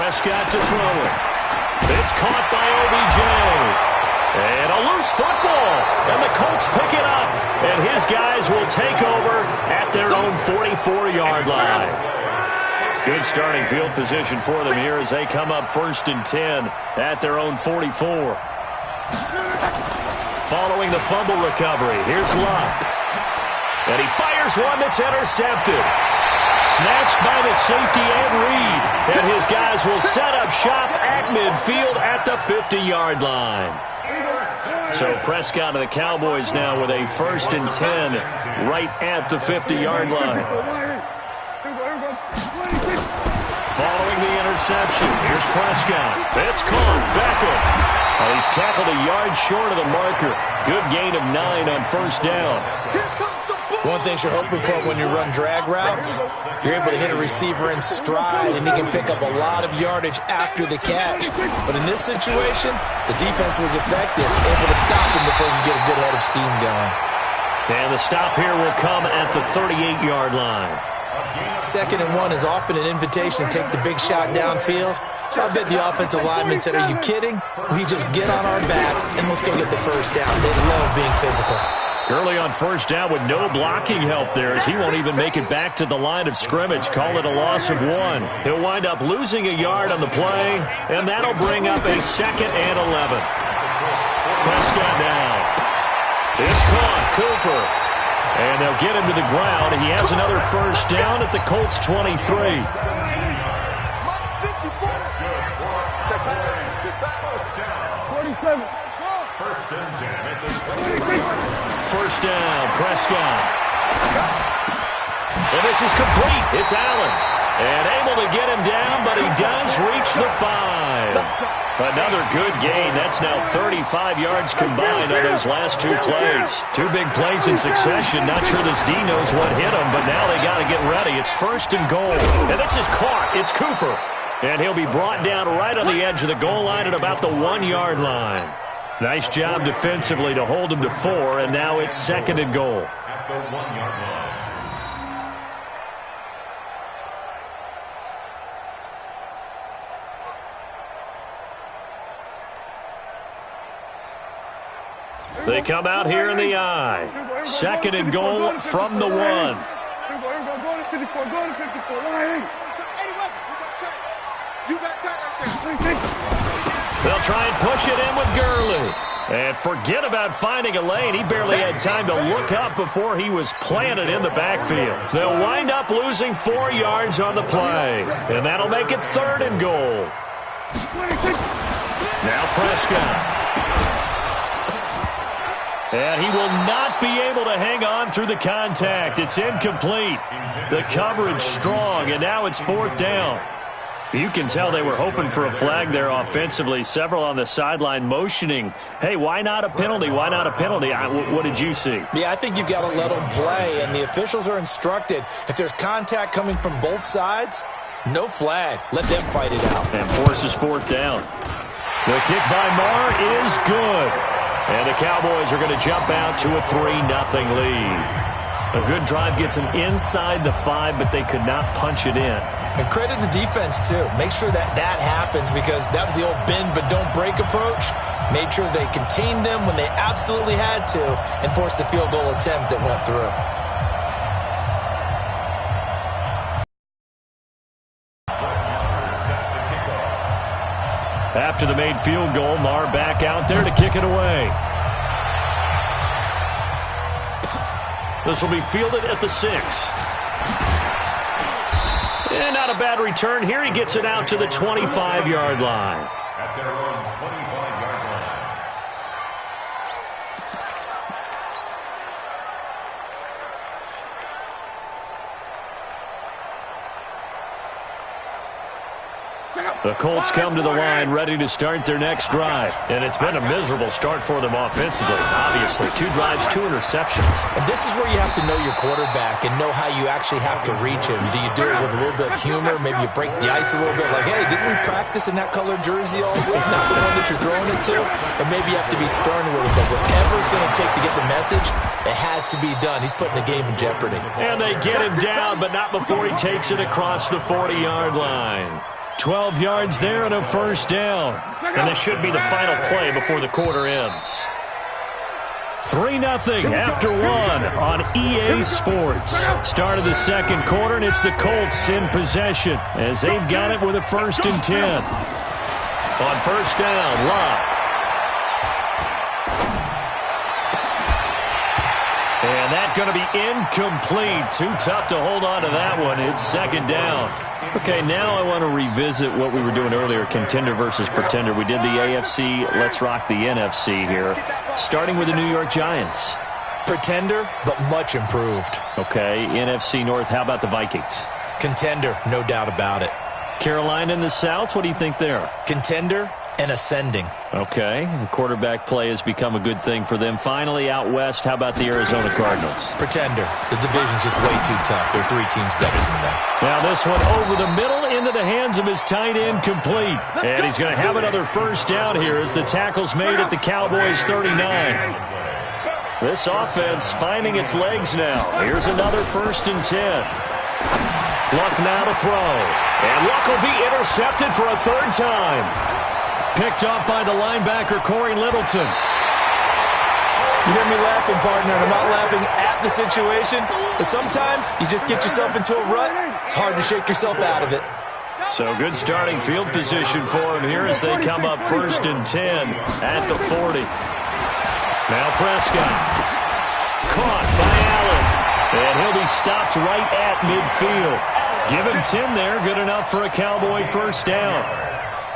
Prescott to throw it. It's caught by OBJ. And a loose football. And the Colts pick it up. And his guys will take over at their own 44-yard line. Good starting field position for them here as they come up 1st and 10 at their own 44. Following the fumble recovery, here's Luck. And he fires one that's intercepted. Snatched by the safety Ed Reed. And his guys will set up shop at midfield at the 50-yard line. So Prescott and the Cowboys now with a 1st and 10 right at the 50-yard line. Following the interception, here's Prescott. It's caught. Beckham. He's tackled a yard short of the marker. Good gain of 9 on 1st down. One thing you're hoping for when you run drag routes, you're able to hit a receiver in stride, and he can pick up a lot of yardage after the catch. But in this situation, the defense was effective, able to stop him before he could get a good head of steam going. And the stop here will come at the 38-yard line. 2nd and 1 is often an invitation to take the big shot downfield. I bet the offensive lineman said, are you kidding? We just get on our backs, and let's go get the 1st down. They love being physical. Gurley on 1st down with no blocking help there as he won't even make it back to the line of scrimmage. Call it a loss of 1. He'll wind up losing a yard on the play, and that'll bring up a 2nd and 11. Prescott now. It's caught. Cooper. And they'll get him to the ground. He has another 1st down at the Colts 23. 1st and 10 at the 1st down, Prescott. And this is complete. It's Allen. And able to get him down, but he does reach the 5. Another good gain. That's now 35 yards combined on those last 2 plays. 2 big plays in succession. Not sure this D knows what hit him, but now they got to get ready. It's 1st and goal. And this is caught. It's Cooper. And he'll be brought down right on the edge of the goal line at about the 1-yard line. Nice job defensively to hold him to 4, and now it's 2nd and goal. At the 1-yard line. They come out here in the I. 2nd and goal from the 1. They'll try and push it in with Gurley. And forget about finding a lane. He barely had time to look up before he was planted in the backfield. They'll wind up losing 4 yards on the play. And that'll make it 3rd and goal. Now Prescott. And he will not be able to hang on through the contact. It's incomplete. The coverage strong, and now it's 4th down. You can tell they were hoping for a flag there offensively. Several on the sideline motioning, hey, why not a penalty? Why not a penalty? What did you see? Yeah, I think you've got to let them play, and the officials are instructed. If there's contact coming from both sides, no flag. Let them fight it out. And forces 4th down. The kick by Marr is good. And the Cowboys are going to jump out to a 3-0 lead. A good drive gets them inside the 5, but they could not punch it in. And credit the defense, too. Make sure that happens because that was the old bend but don't break approach. Made sure they contained them when they absolutely had to and forced the field goal attempt that went through. After the made field goal, Marr back out there to kick it away. This will be fielded at the 6. And not a bad return here. He gets it out to the 25-yard line. At their own 25-yard line. The Colts come to the line ready to start their next drive. And it's been a miserable start for them offensively. Obviously, 2 drives, 2 interceptions. And this is where you have to know your quarterback and know how you actually have to reach him. Do you do it with a little bit of humor? Maybe you break the ice a little bit. Like, hey, didn't we practice in that colored jersey all week? Not the one that you're throwing it to. Or maybe you have to be stern with him. But whatever it's going to take to get the message, it has to be done. He's putting the game in jeopardy. And they get him down, but not before he takes it across the 40-yard line. 12 yards there and a first down. And this should be the final play before the quarter ends. 3-0 after one on EA Sports. Start of the second quarter, and it's the Colts in possession as they've got it with a 1st and 10. On first down, Locke. And that's going to be incomplete. Too tough to hold on to that one. It's 2nd down. Okay, now I want to revisit what we were doing earlier, contender versus pretender. We did the AFC, let's rock the NFC here. Starting with the New York Giants. Pretender, but much improved. Okay, NFC North, how about the Vikings? Contender, no doubt about it. Carolina in the South, what do you think there? Contender and ascending. Okay, quarterback play has become a good thing for them. Finally, out west, how about the Arizona Cardinals? Pretender. The division's just way too tough. There are 3 teams better than them. Now this one over the middle into the hands of his tight end, complete. And he's going to have another first down here as the tackle's made at the Cowboys 39. This offense finding its legs now. Here's another 1st and 10. Luck now to throw. And Luck will be intercepted for a 3rd time. Picked up by the linebacker, Corey Littleton. You hear me laughing, partner, and I'm not laughing at the situation, but sometimes you just get yourself into a rut. It's hard to shake yourself out of it. So good starting field position for him here as they come up 1st and 10 at the 40. Now Prescott. Caught by Allen. And he'll be stopped right at midfield. Give him 10 there. Good enough for a Cowboy first down.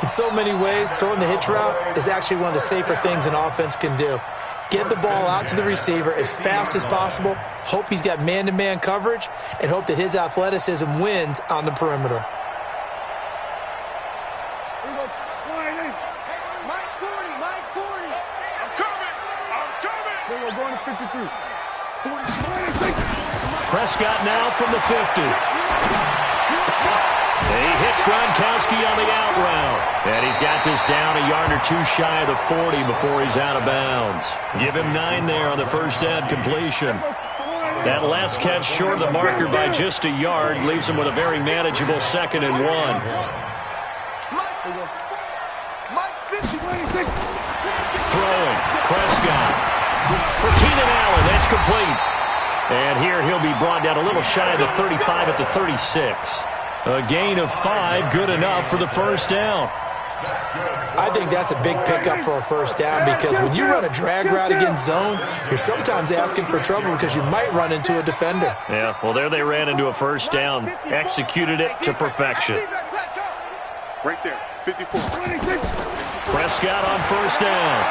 In so many ways, throwing the hitch route is actually one of the safer things an offense can do. Get the ball out to the receiver as fast as possible, hope he's got man-to-man coverage, and hope that his athleticism wins on the perimeter. Mike 40. I'm coming. We're going to 53. Prescott now from the 50. He hits Gronkowski on the out route. And he's got this down a yard or 2 shy of the 40 before he's out of bounds. Give him 9 there on the first down completion. That last catch short of the marker by just a yard leaves him with a very manageable 2nd and 1. Throwing. Prescott. For Keenan Allen. That's complete. And here he'll be brought down a little shy of the 35 at the 36. A gain of 5, good enough for the first down. I think that's a big pickup for a first down because when you run a drag route against zone, you're sometimes asking for trouble because you might run into a defender. Yeah, well, there they ran into a first down, executed it to perfection. Right there, 54. Prescott on first down.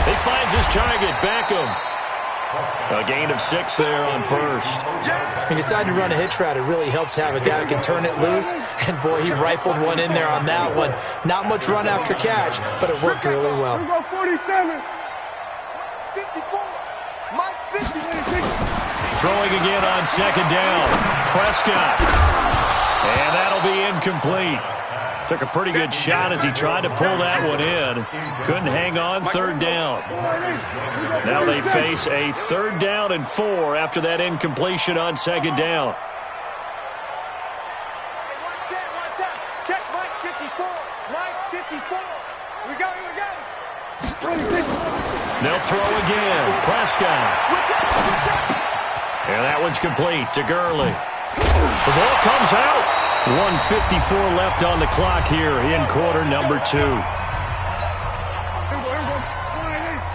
He finds his target, Beckham. A gain of 6 there on first. When you decide to run a hitch route, it really helps to have a guy who can turn it loose. And, boy, he rifled one in there on that one. Not much run after catch, but it worked really well. 47. 54. Mike 50. Throwing again on 2nd down. Prescott. And that'll be incomplete. Took a pretty good shot as he tried to pull that one in. Couldn't hang on, 3rd down. Now they face a 3rd down and 4 after that incompletion on 2nd down. Check Mike 54. Mike 54. We got it. They'll throw again. Prescott. And that one's complete to Gurley. The ball comes out. 1:54 left on the clock here in quarter number 2.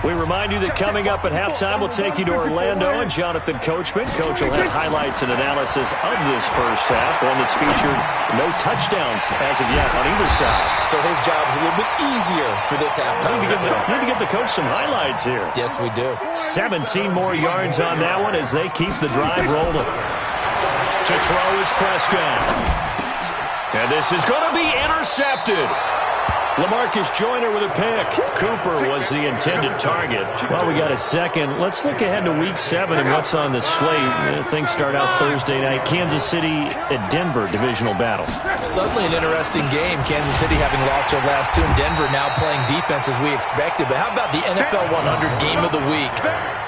We remind you that coming up at halftime, we'll take you to Orlando and Jonathan Coachman. Coach will have highlights and analysis of this first half, one that's featured no touchdowns as of yet on either side. So his job's a little bit easier for this halftime. Need to give the coach some highlights here. Yes, we do. 17 more yards on that one as they keep the drive rolling. To throw is Prescott. And this is going to be intercepted. LaMarcus Joyner with a pick. Cooper was the intended target. Well, we got a second. Let's look ahead to Week 7 and what's on the slate. Things start out Thursday night. Kansas City at Denver, divisional battle. Suddenly an interesting game. Kansas City having lost their last two, and Denver now playing defense as we expected. But how about the NFL 100 game of the week?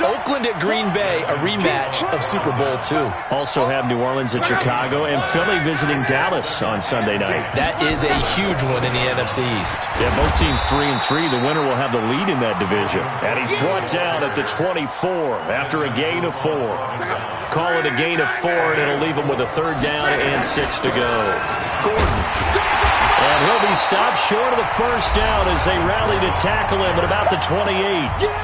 Oakland at Green Bay, a rematch of Super Bowl II. Also have New Orleans at Chicago and Philly visiting Dallas on Sunday night. That is a huge one in the NFC East. Yeah, both teams 3-3. The winner will have the lead in that division. And he's brought down at the 24 after a gain of 4. Call it a gain of 4, and it'll leave him with a 3rd down and 6 to go. Gordon. And he'll be stopped short of the 1st down as they rally to tackle him at about the 28.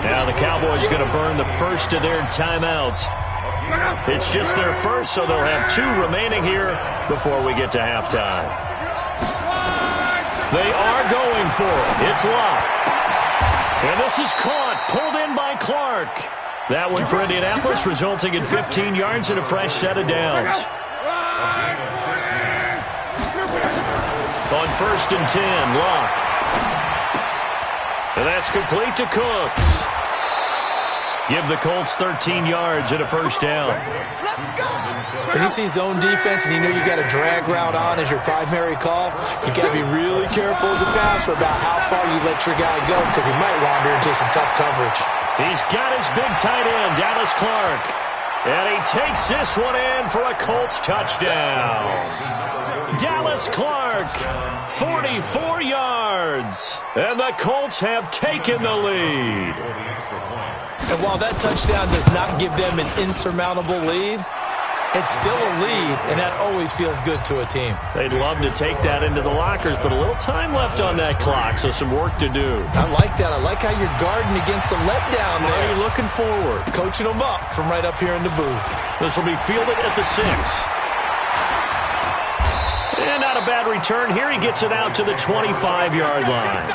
Now the Cowboys going to burn the first of their timeouts. It's just their first, so they'll have 2 remaining here before we get to halftime. They are going for it. It's locked. And this is caught, pulled in by Clark. That one for Indianapolis, resulting in 15 yards and a fresh set of downs. On 1st and 10, Locke. And that's complete to Cooks. Give the Colts 13 yards and a 1st down. When you see zone defense and you know you got a drag route on as your primary call, you got to be really careful as a passer about how far you let your guy go because he might wander into some tough coverage. He's got his big tight end, Dallas Clark. And he takes this one in for a Colts touchdown. Dallas Clark, 44 yards. And the Colts have taken the lead. And while that touchdown does not give them an insurmountable lead, it's still a lead, and that always feels good to a team. They'd love to take that into the lockers, but a little time left on that clock, so some work to do. I like that. I like how you're guarding against a letdown there. Are you looking forward? Coaching them up from right up here in the booth. This will be fielded at the 6. And not a bad return here. He gets it out to the 25-yard line.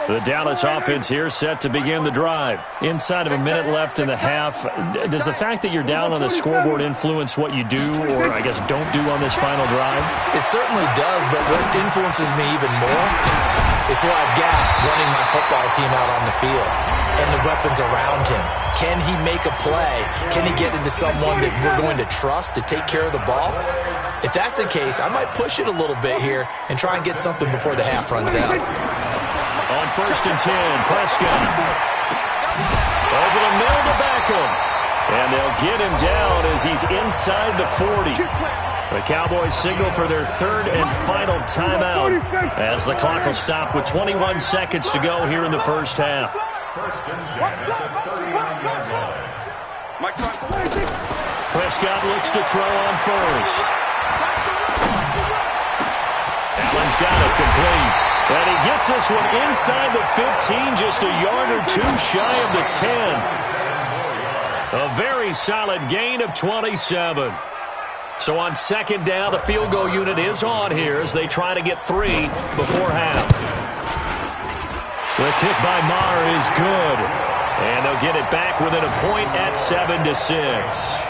The Dallas offense here set to begin the drive. Inside of a minute left in the half. Does the fact that you're down on the scoreboard influence what you do or, I guess, don't do on this final drive? It certainly does, but what influences me even more is who I've got running my football team out on the field and the weapons around him. Can he make a play? Can he get into someone that we're going to trust to take care of the ball? If that's the case, I might push it a little bit here and try and get something before the half runs out. On 1st and 10, Prescott. Over the middle to Beckham. And they'll get him down as he's inside the 40. The Cowboys signal for their 3rd and final timeout as the clock will stop with 21 seconds to go here in the first half. 1st and 10 at the 39-yard line. Prescott looks to throw on 1st. Allen's got it complete. And he gets this one inside the 15, just a yard or 2 shy of the 10. A very solid gain of 27. So on 2nd down, the field goal unit is on here as they try to get 3 before half. The kick by Maher is good. And they'll get it back within a point at 7-6.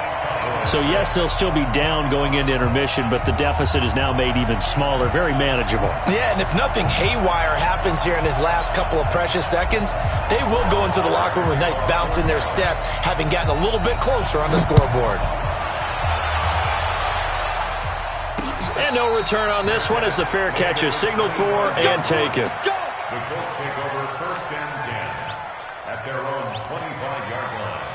So, yes, they'll still be down going into intermission, but the deficit is now made even smaller, very manageable. Yeah, and if nothing haywire happens here in his last couple of precious seconds, they will go into the locker room with a nice bounce in their step, having gotten a little bit closer on the scoreboard. And no return on this one as the fair catch is signaled for and taken. The Colts take over 1st and 10 at their own 25-yard line.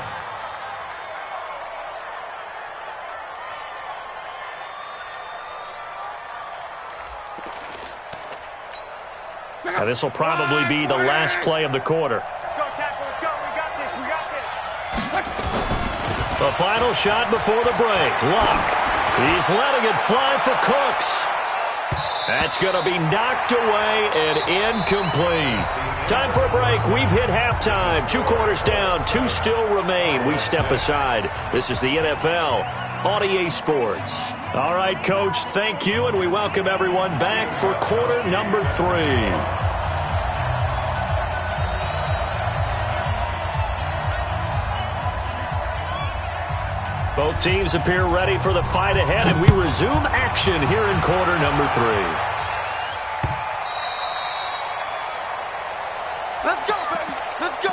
Now, this will probably be the last play of the quarter. The final shot before the break. Luck. He's letting it fly for Cooks. That's going to be knocked away and incomplete. Time for a break. We've hit halftime. 2 quarters down. 2 still remain. We step aside. This is the NFL on EA Sports. All right, Coach, thank you, and we welcome everyone back for quarter number 3. Both teams appear ready for the fight ahead, and we resume action here in quarter number 3. Let's go, baby. Let's go.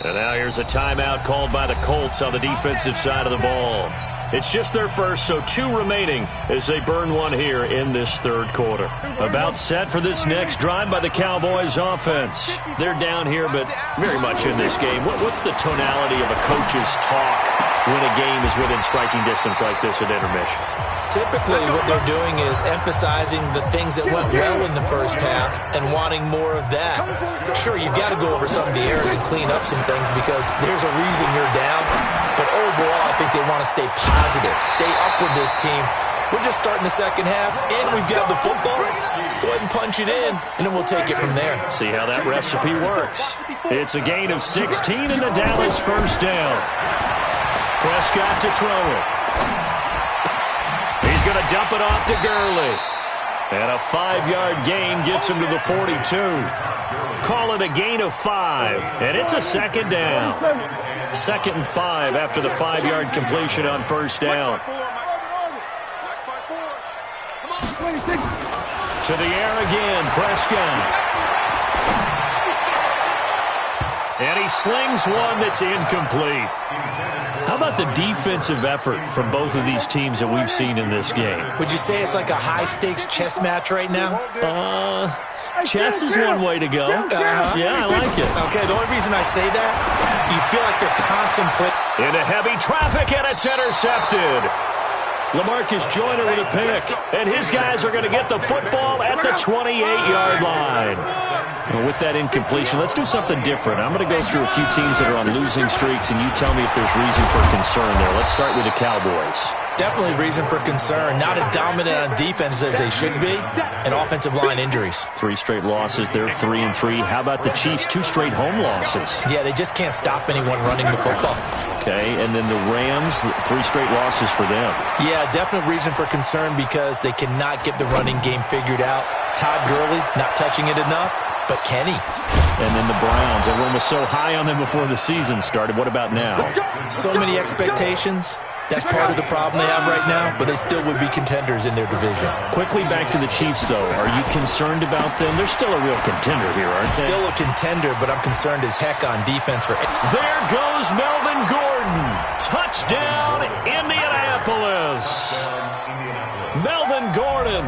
And now here's a timeout called by the Colts on the defensive side of the ball. It's just their first, so 2 remaining as they burn one here in this third quarter. About set for this next drive by the Cowboys offense. They're down here, but very much in this game. What's the tonality of a coach's talk when a game is within striking distance like this at intermission? Typically, what they're doing is emphasizing the things that went well in the first half and wanting more of that. Sure, you've got to go over some of the errors and clean up some things because there's a reason you're down. But overall, I think they want to stay positive, stay up with this team. We're just starting the second half, and we've got the football. Let's go ahead and punch it in, and then we'll take it from there. See how that recipe works. It's a gain of 16 in the Dallas first down. Prescott to throw it. He's going to dump it off to Gurley. And a 5-yard gain gets him to the 42. Call it a gain of 5, and it's a second down. 2nd and 5 after the 5-yard completion on first down. To the air again, Prescott. And he slings one that's incomplete. How about the defensive effort from both of these teams that we've seen in this game? Would you say it's like a high-stakes chess match right now? Chess is one way to go. Yeah, I like it. Okay, the only reason I say that, you feel like they're contemplating. Into heavy traffic, and it's intercepted. LaMarcus Joyner with a pick, and his guys are going to get the football at the 28-yard line. Well, with that incompletion, let's do something different. I'm going to go through a few teams that are on losing streaks, and you tell me if there's reason for concern there. Let's start with the Cowboys. Definitely reason for concern. Not as dominant on defense as they should be, and offensive line injuries. 3 straight losses. They're 3-3. How about the Chiefs? 2 straight home losses. Yeah, they just can't stop anyone running the football. Okay, and then the Rams, 3 straight losses for them. Yeah, definite reason for concern because they cannot get the running game figured out. Todd Gurley not touching it enough, but Kenny. And then the Browns. Everyone was so high on them before the season started. What about now? So many expectations. That's part of the problem they have right now, but they still would be contenders in their division. Quickly back to the Chiefs, though. Are you concerned about them? They're still a real contender here, aren't they? Still a contender, but I'm concerned as heck on defense. There goes Melvin Gordon. Touchdown, Indianapolis. Melvin Gordon,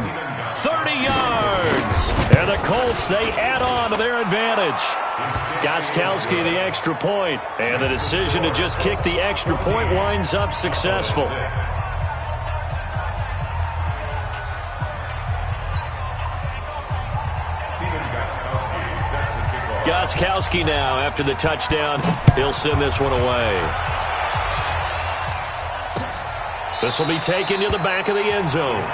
30 yards. And the Colts, they add on to their advantage. Gostkowski the extra point, and the decision to just kick the extra point winds up successful. Gostkowski now after the touchdown. He'll send this one away. This will be taken to the back of the end zone.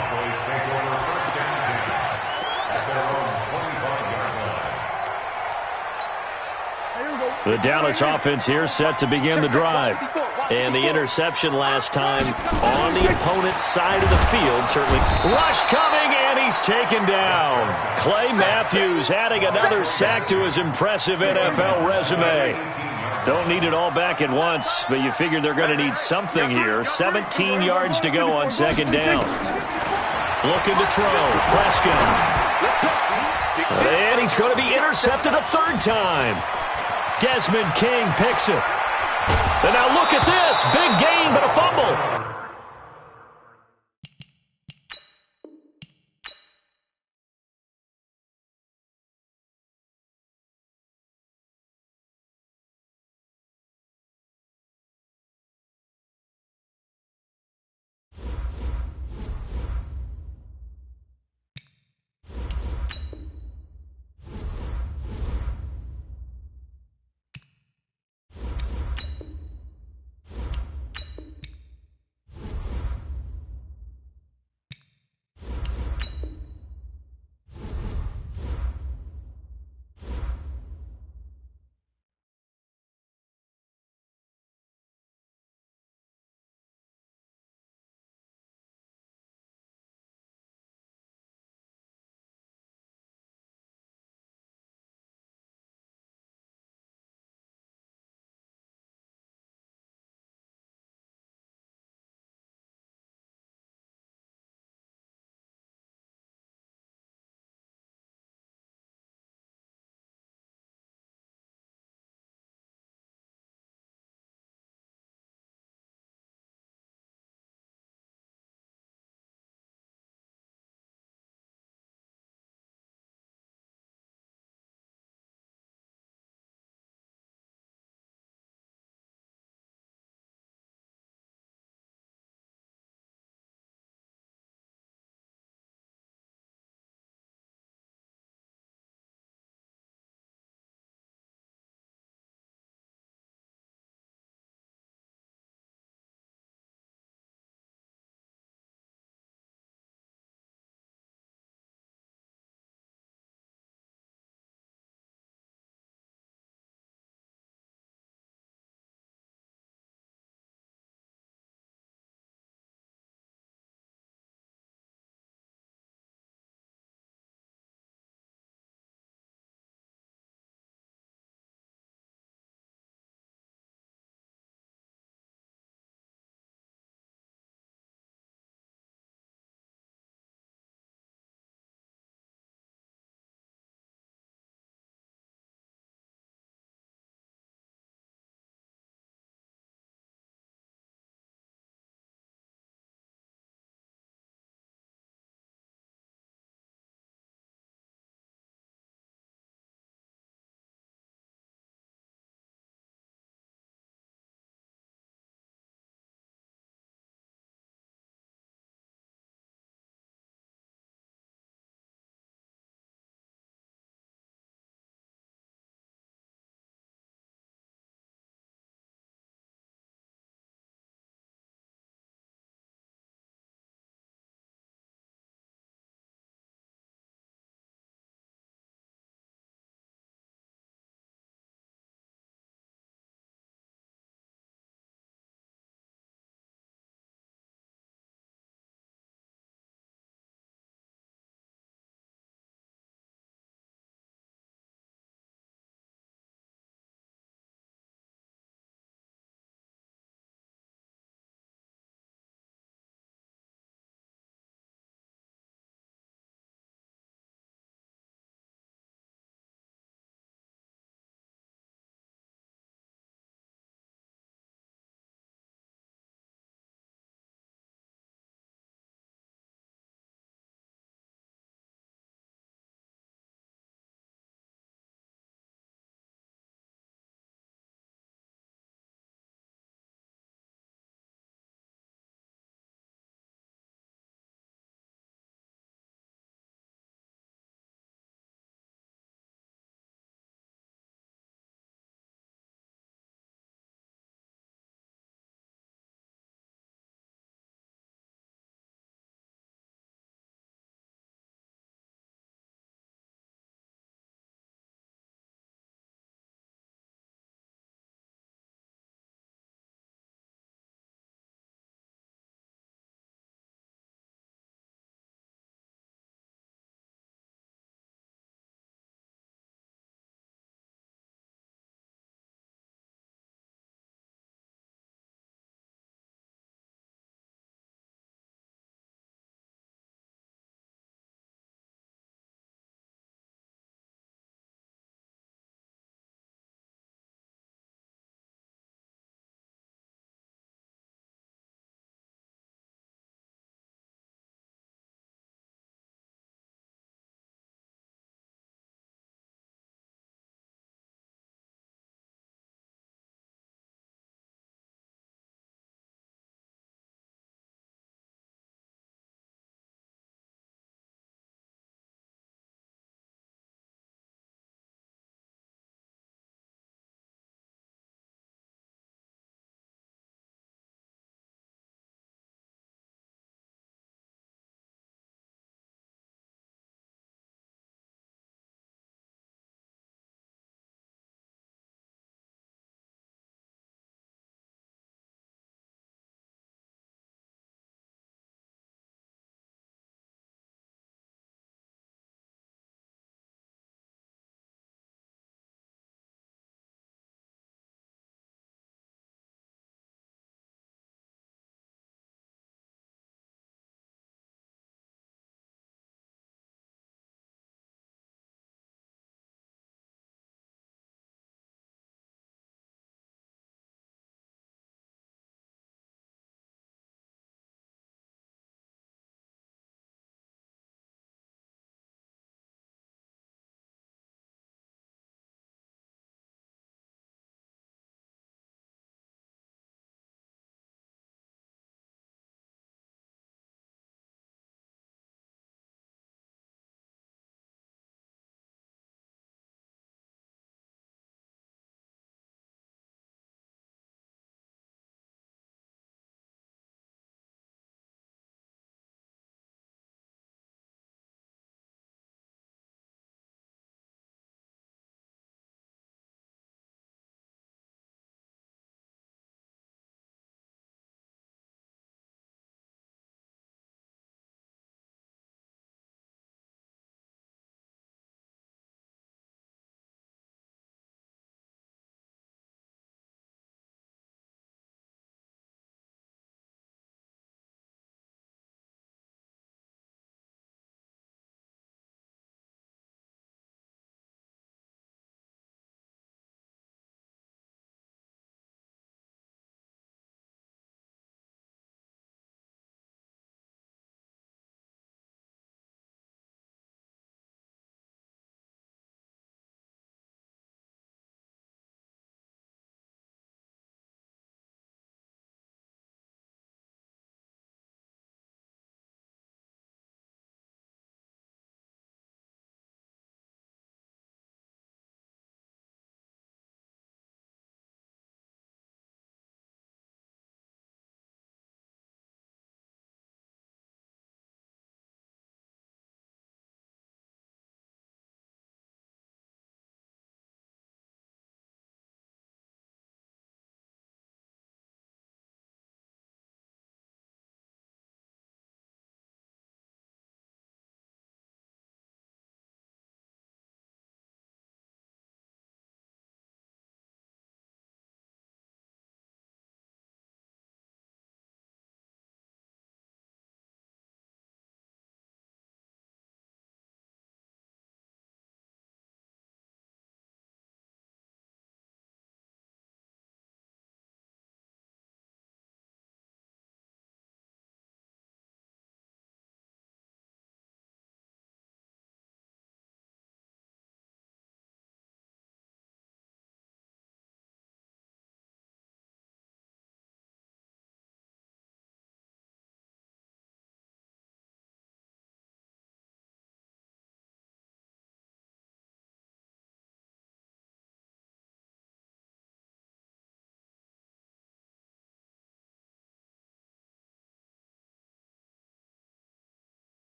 The Dallas offense here set to begin the drive. And the interception last time on the opponent's side of the field. Certainly. Rush coming, and he's taken down. Clay Matthews adding another sack to his impressive NFL resume. Don't need it all back at once, but you figure they're going to need something here. 17 yards to go on second down. Looking to throw. Prescott. And he's going to be intercepted a third time. Desmond King picks it. And now look at this. Big gain, but a fumble.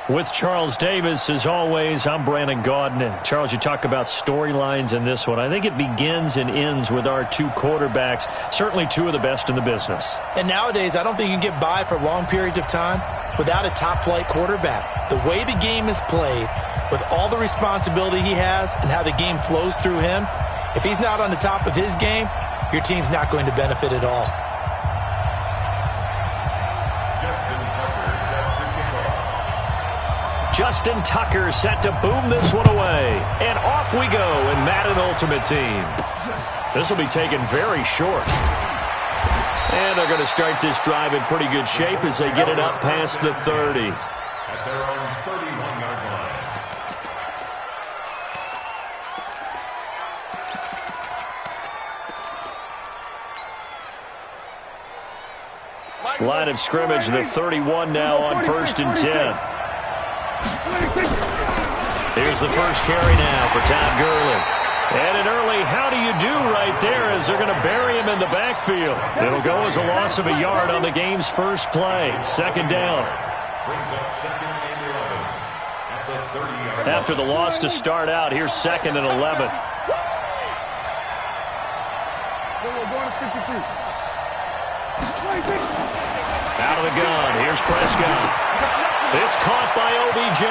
With Charles Davis, as always, I'm Brandon Gaudin. Charles, you talk about storylines in this one. I think it begins and ends with our two quarterbacks, certainly two of the best in the business. And nowadays, I don't think you can get by for long periods of time without a top-flight quarterback. The way the game is played, with all the responsibility he has and how the game flows through him, if he's not on the top of his game, your team's not going to benefit at all. Justin Tucker set to boom this one away. And off we go in Madden Ultimate Team. This will be taken very short. And they're going to start this drive in pretty good shape as they get it up past the 30. At their own 31-yard line. Line of scrimmage, the 31 now on 1st and 10. Here's the first carry now for Todd Gurley. And an early how do you do right there as they're going to bury him in the backfield. It'll go as a loss of a yard on the game's first play. Second down. Brings up 2nd and 11 at the 30-yard line. After the loss to start out, here's 2nd and 11. Out of the gun. Here's Prescott. It's caught by OBJ.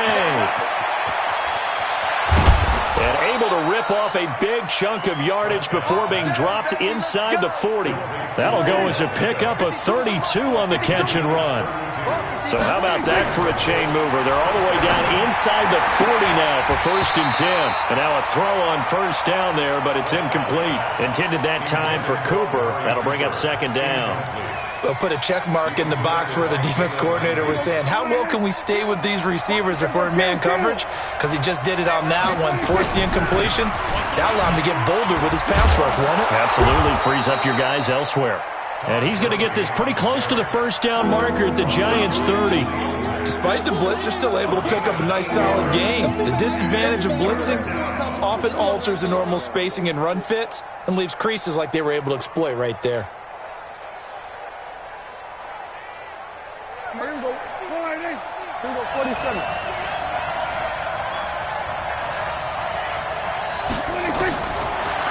And able to rip off a big chunk of yardage before being dropped inside the 40. That'll go as a pickup of 32 on the catch and run. So how about that for a chain mover? They're all the way down inside the 40 now for 1st and 10. And now a throw on 1st down there, but it's incomplete. Intended that time for Cooper. That'll bring up 2nd down. We'll put a check mark in the box where the defense coordinator was saying, how well can we stay with these receivers if we're in man coverage? Because he just did it on that one, forced the incompletion. That allowed him to get bolder with his pass rush, won't it? Absolutely, frees up your guys elsewhere. And he's going to get this pretty close to the 1st down marker at the Giants' 30. Despite the blitz, they're still able to pick up a nice solid gain. The disadvantage of blitzing often alters the normal spacing and run fits and leaves creases like they were able to exploit right there. Here we go. 47.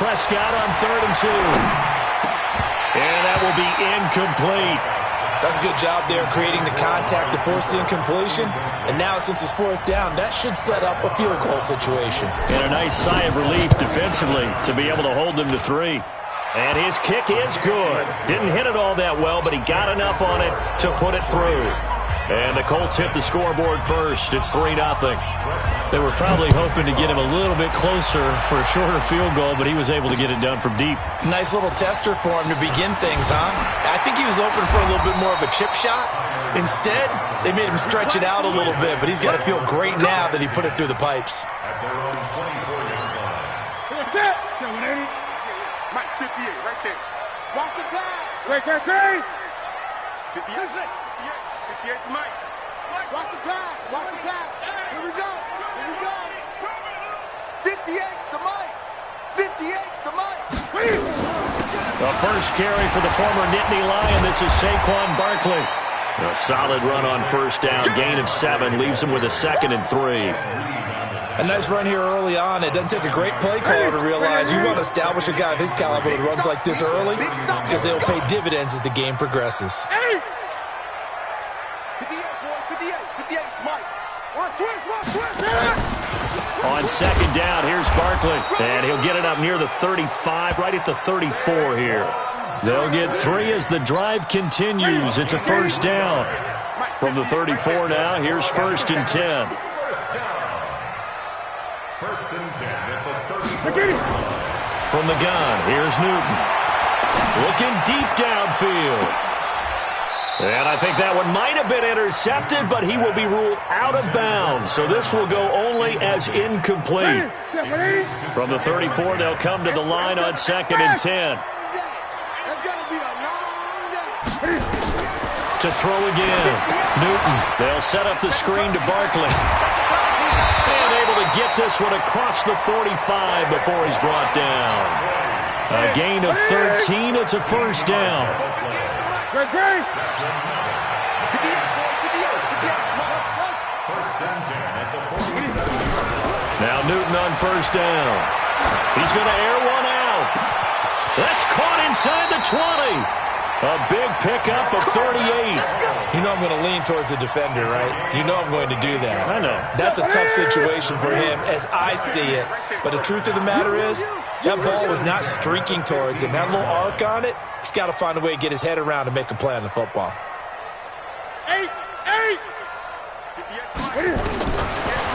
Prescott on 3rd and 2. And that will be incomplete. That's a good job there creating the contact to force the incompletion. And now since it's 4th down, that should set up a field goal situation. And a nice sigh of relief defensively to be able to hold them to 3. And his kick is good. Didn't hit it all that well, but he got enough on it to put it through. And the Colts hit the scoreboard first. It's 3-0. They were probably hoping to get him a little bit closer for a shorter field goal, but he was able to get it done from deep. Nice little tester for him to begin things, huh? I think he was open for a little bit more of a chip shot. Instead, they made him stretch it out a little bit, but he's got to feel great now that he put it through the pipes. At their own 24-yard line. That's it. 58, right there. Watch the pass. Great. 58, Mike. Watch the pass. Here we go. 58's the Mike. 58's the Mike. The first carry for the former Nittany Lion. This is Saquon Barkley. A solid run on 1st down. Gain of 7 leaves him with a 2nd and 3. A nice run here early on. It doesn't take a great play caller to realize you want to establish a guy of his caliber that runs like this early because they'll pay dividends as the game progresses. 58, 58, Mike. Watch twist. On 2nd down, here's Barkley. And he'll get it up near the 35, right at the 34 here. They'll get 3 as the drive continues. It's a 1st down. From the 34 now, here's 1st and 10. 1st and 10 at the 30. From the gun, here's Newton. Looking deep downfield. And I think that one might have been intercepted, but he will be ruled out of bounds. So this will go only as incomplete. From the 34, they'll come to the line on 2nd and 10. To throw again. Newton. They'll set up the screen to Barkley. And able to get this one across the 45 before he's brought down. A gain of 13. It's a 1st down. Great. and 10 at the 47-yard line. Now Newton on first down. He's going to air one out. That's caught inside the 20. A big pickup of 38. You know I'm going to lean towards the defender, right? You know I'm going to do that. I know. That's a tough situation for him as I see it. But the truth of the matter is, that ball was not streaking towards him. That little arc on it, he's got to find a way to get his head around and make a play on the football.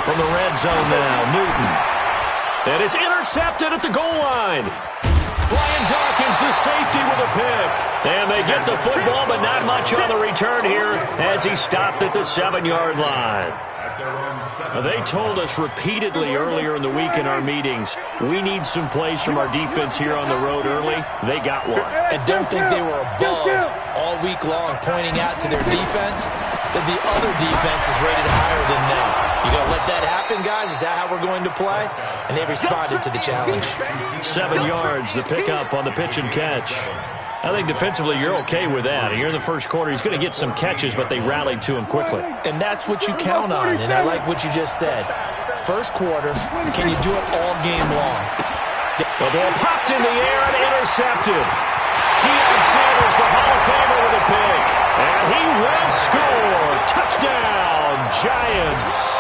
From the red zone now, Newton. And it's intercepted at the goal line. Brian Dawkins, the safety, with a pick. And they get the football, but not much on the return here as he stopped at the 7-yard line. They told us repeatedly earlier in the week in our meetings, we need some plays from our defense here on the road early. They got one. And don't think they were above all week long pointing out to their defense that the other defense is rated higher than them. You going to let that happen, guys? Is that how we're going to play? And they responded to the challenge. 7 yards, the pickup on the pitch and catch. I think defensively you're okay with that. Here in the first quarter, he's going to get some catches, but they rallied to him quickly. And that's what you count on, and I like what you just said. First quarter, can you do it all game long? The ball popped in the air and intercepted. Deion Sanders, the Hall of Famer, with a pick. And he will score. Touchdown, Giants.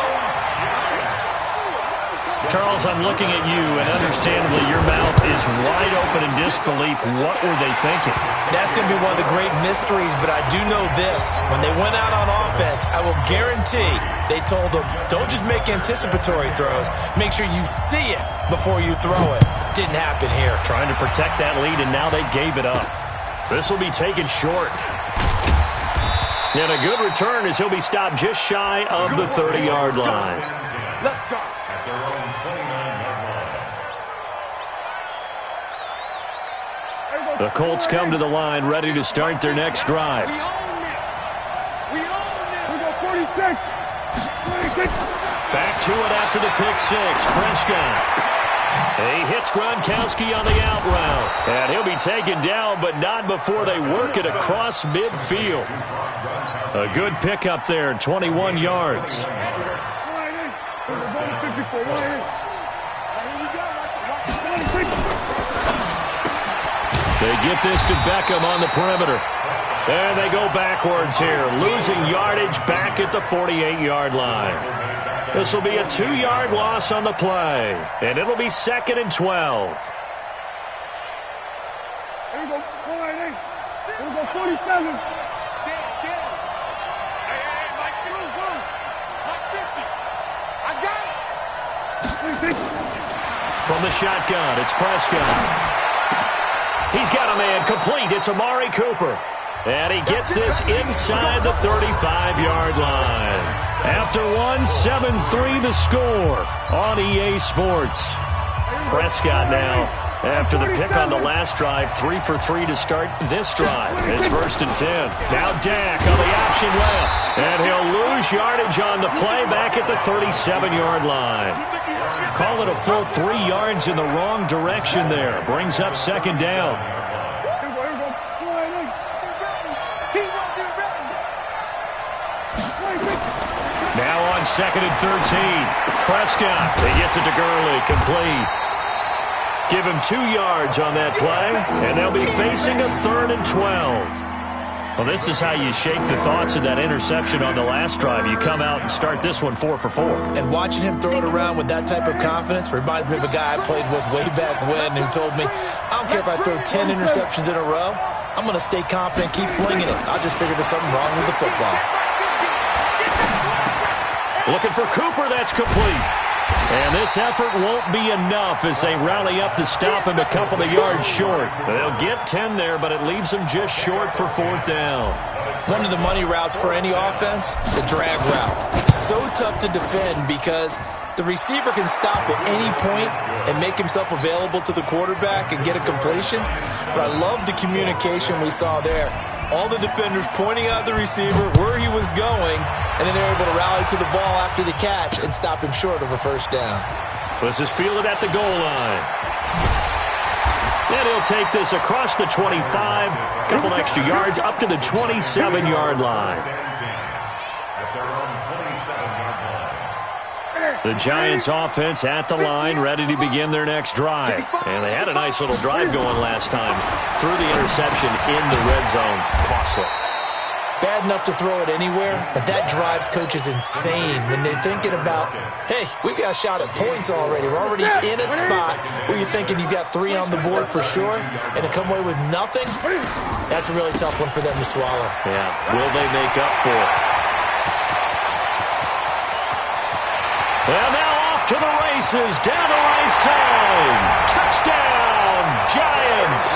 Charles, I'm looking at you, and understandably your mouth is wide open in disbelief. What were they thinking? That's going to be one of the great mysteries, but I do know this. When they went out on offense, I will guarantee they told them, don't just make anticipatory throws. Make sure you see it before you throw it. Didn't happen here. Trying to protect that lead, and now they gave it up. This will be taken short. And a good return as he'll be stopped just shy of the 30-yard line. Let's go. At their own 29-yard line. The Colts come to the line ready to start their next drive. We go 46. Back to it after the pick six. Prescott. He hits Gronkowski on the out route. And he'll be taken down, but not before they work it across midfield. A good pickup there, 21 yards. They get this to Beckham on the perimeter. And they go backwards here, losing yardage back at the 48-yard line. This will be a 2-yard loss on the play, and it'll be 2nd and 12. Here we go, 47. From the shotgun, it's Prescott. He's got a man complete. It's Amari Cooper. And he gets this inside the 35-yard line. After one, 7-3 the score on EA Sports. Prescott now, after the pick on the last drive, 3 for 3 to start this drive. It's 1st and 10. Now Dak on the option left. And he'll lose yardage on the play back at the 37-yard line. Call it a full 3 yards in the wrong direction there. Brings up 2nd down. Now on 2nd and 13. Prescott. He gets it to Gurley. Complete. Give him 2 yards on that play, and they'll be facing a 3rd and 12. Well, this is how you shake the thoughts of that interception on the last drive. You come out and start this one 4 for 4. And watching him throw it around with that type of confidence reminds me of a guy I played with way back when who told me, I don't care if I throw 10 interceptions in a row. I'm going to stay confident, keep flinging it. I just figured there's something wrong with the football. Looking for Cooper, that's complete. And this effort won't be enough as they rally up to stop him a couple of yards short. They'll get 10 there, but it leaves them just short for 4th down. One of the money routes for any offense, the drag route. So tough to defend because the receiver can stop at any point and make himself available to the quarterback and get a completion. But I love the communication we saw there. All the defenders pointing out the receiver, where he was going, and then they're able to rally to the ball after the catch and stop him short of a 1st down. This is fielded at the goal line. And he'll take this across the 25, a couple extra yards, up to the 27-yard line. At their own 27-yard line. The Giants offense at the line, ready to begin their next drive. And they had a nice little drive going last time. Threw the interception in the red zone. Costly. Bad enough to throw it anywhere, but that drives coaches insane when they're thinking about, hey, we got a shot at points already. We're already in a spot where you're thinking you got 3 on the board for sure, and to come away with nothing, that's a really tough one for them to swallow. Yeah, will they make up for it? And now off to the races, down the right side. Touchdown, Giants.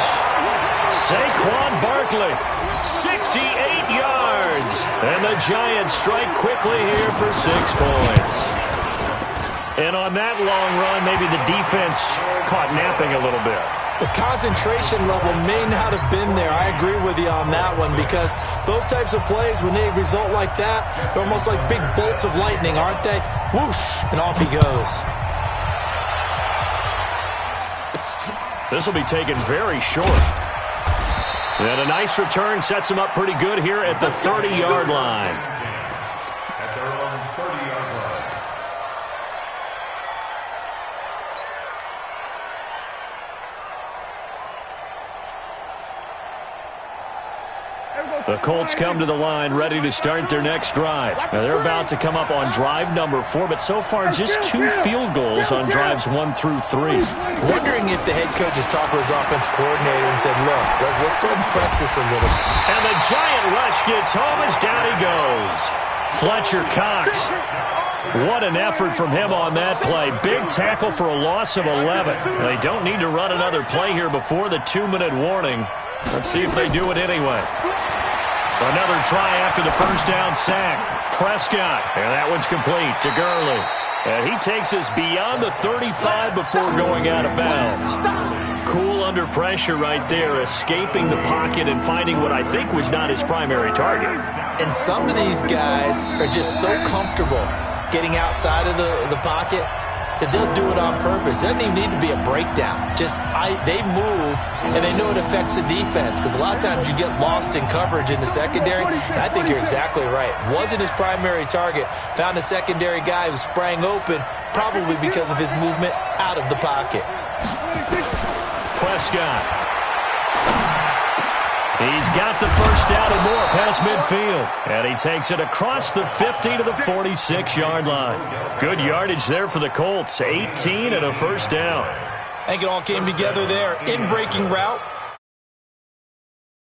Saquon Barkley, 68 yards. And the Giants strike quickly here for 6 points. And on that long run, maybe the defense caught napping a little bit. The concentration level may not have been there. I agree with you on that one because those types of plays, when they result like that, they're almost like big bolts of lightning, aren't they? Whoosh, and off he goes. This will be taken very short. And a nice return sets him up pretty good here at the 30-yard line. At their own 30-yard line. The Colts come to the line ready to start their next drive. Now they're about to come up on drive number 4, but so far just 2 field goals on drives 1 through 3. Wondering if the head coach has talked with his offense coordinator and said, look, let's go ahead and press this a little. And the Giant rush gets home as down he goes. Fletcher Cox. What an effort from him on that play. Big tackle for a loss of 11. They don't need to run another play here before the 2-minute warning. Let's see if they do it anyway. Another try after the first down sack. Prescott. And that one's complete to Gurley. And he takes us beyond the 35 before going out of bounds. Cool under pressure right there, escaping the pocket and finding what I think was not his primary target. And some of these guys are just so comfortable getting outside of the pocket that they'll do it on purpose. It doesn't even need to be a breakdown. They move, and they know it affects the defense because a lot of times you get lost in coverage in the secondary, and I think you're exactly right. Wasn't his primary target. Found a secondary guy who sprang open, probably because of his movement out of the pocket. Prescott. He's got the first down and more past midfield. And he takes it across the 50 to the 46-yard line. Good yardage there for the Colts. 18 and a first down. I think it all came together there. In-breaking route,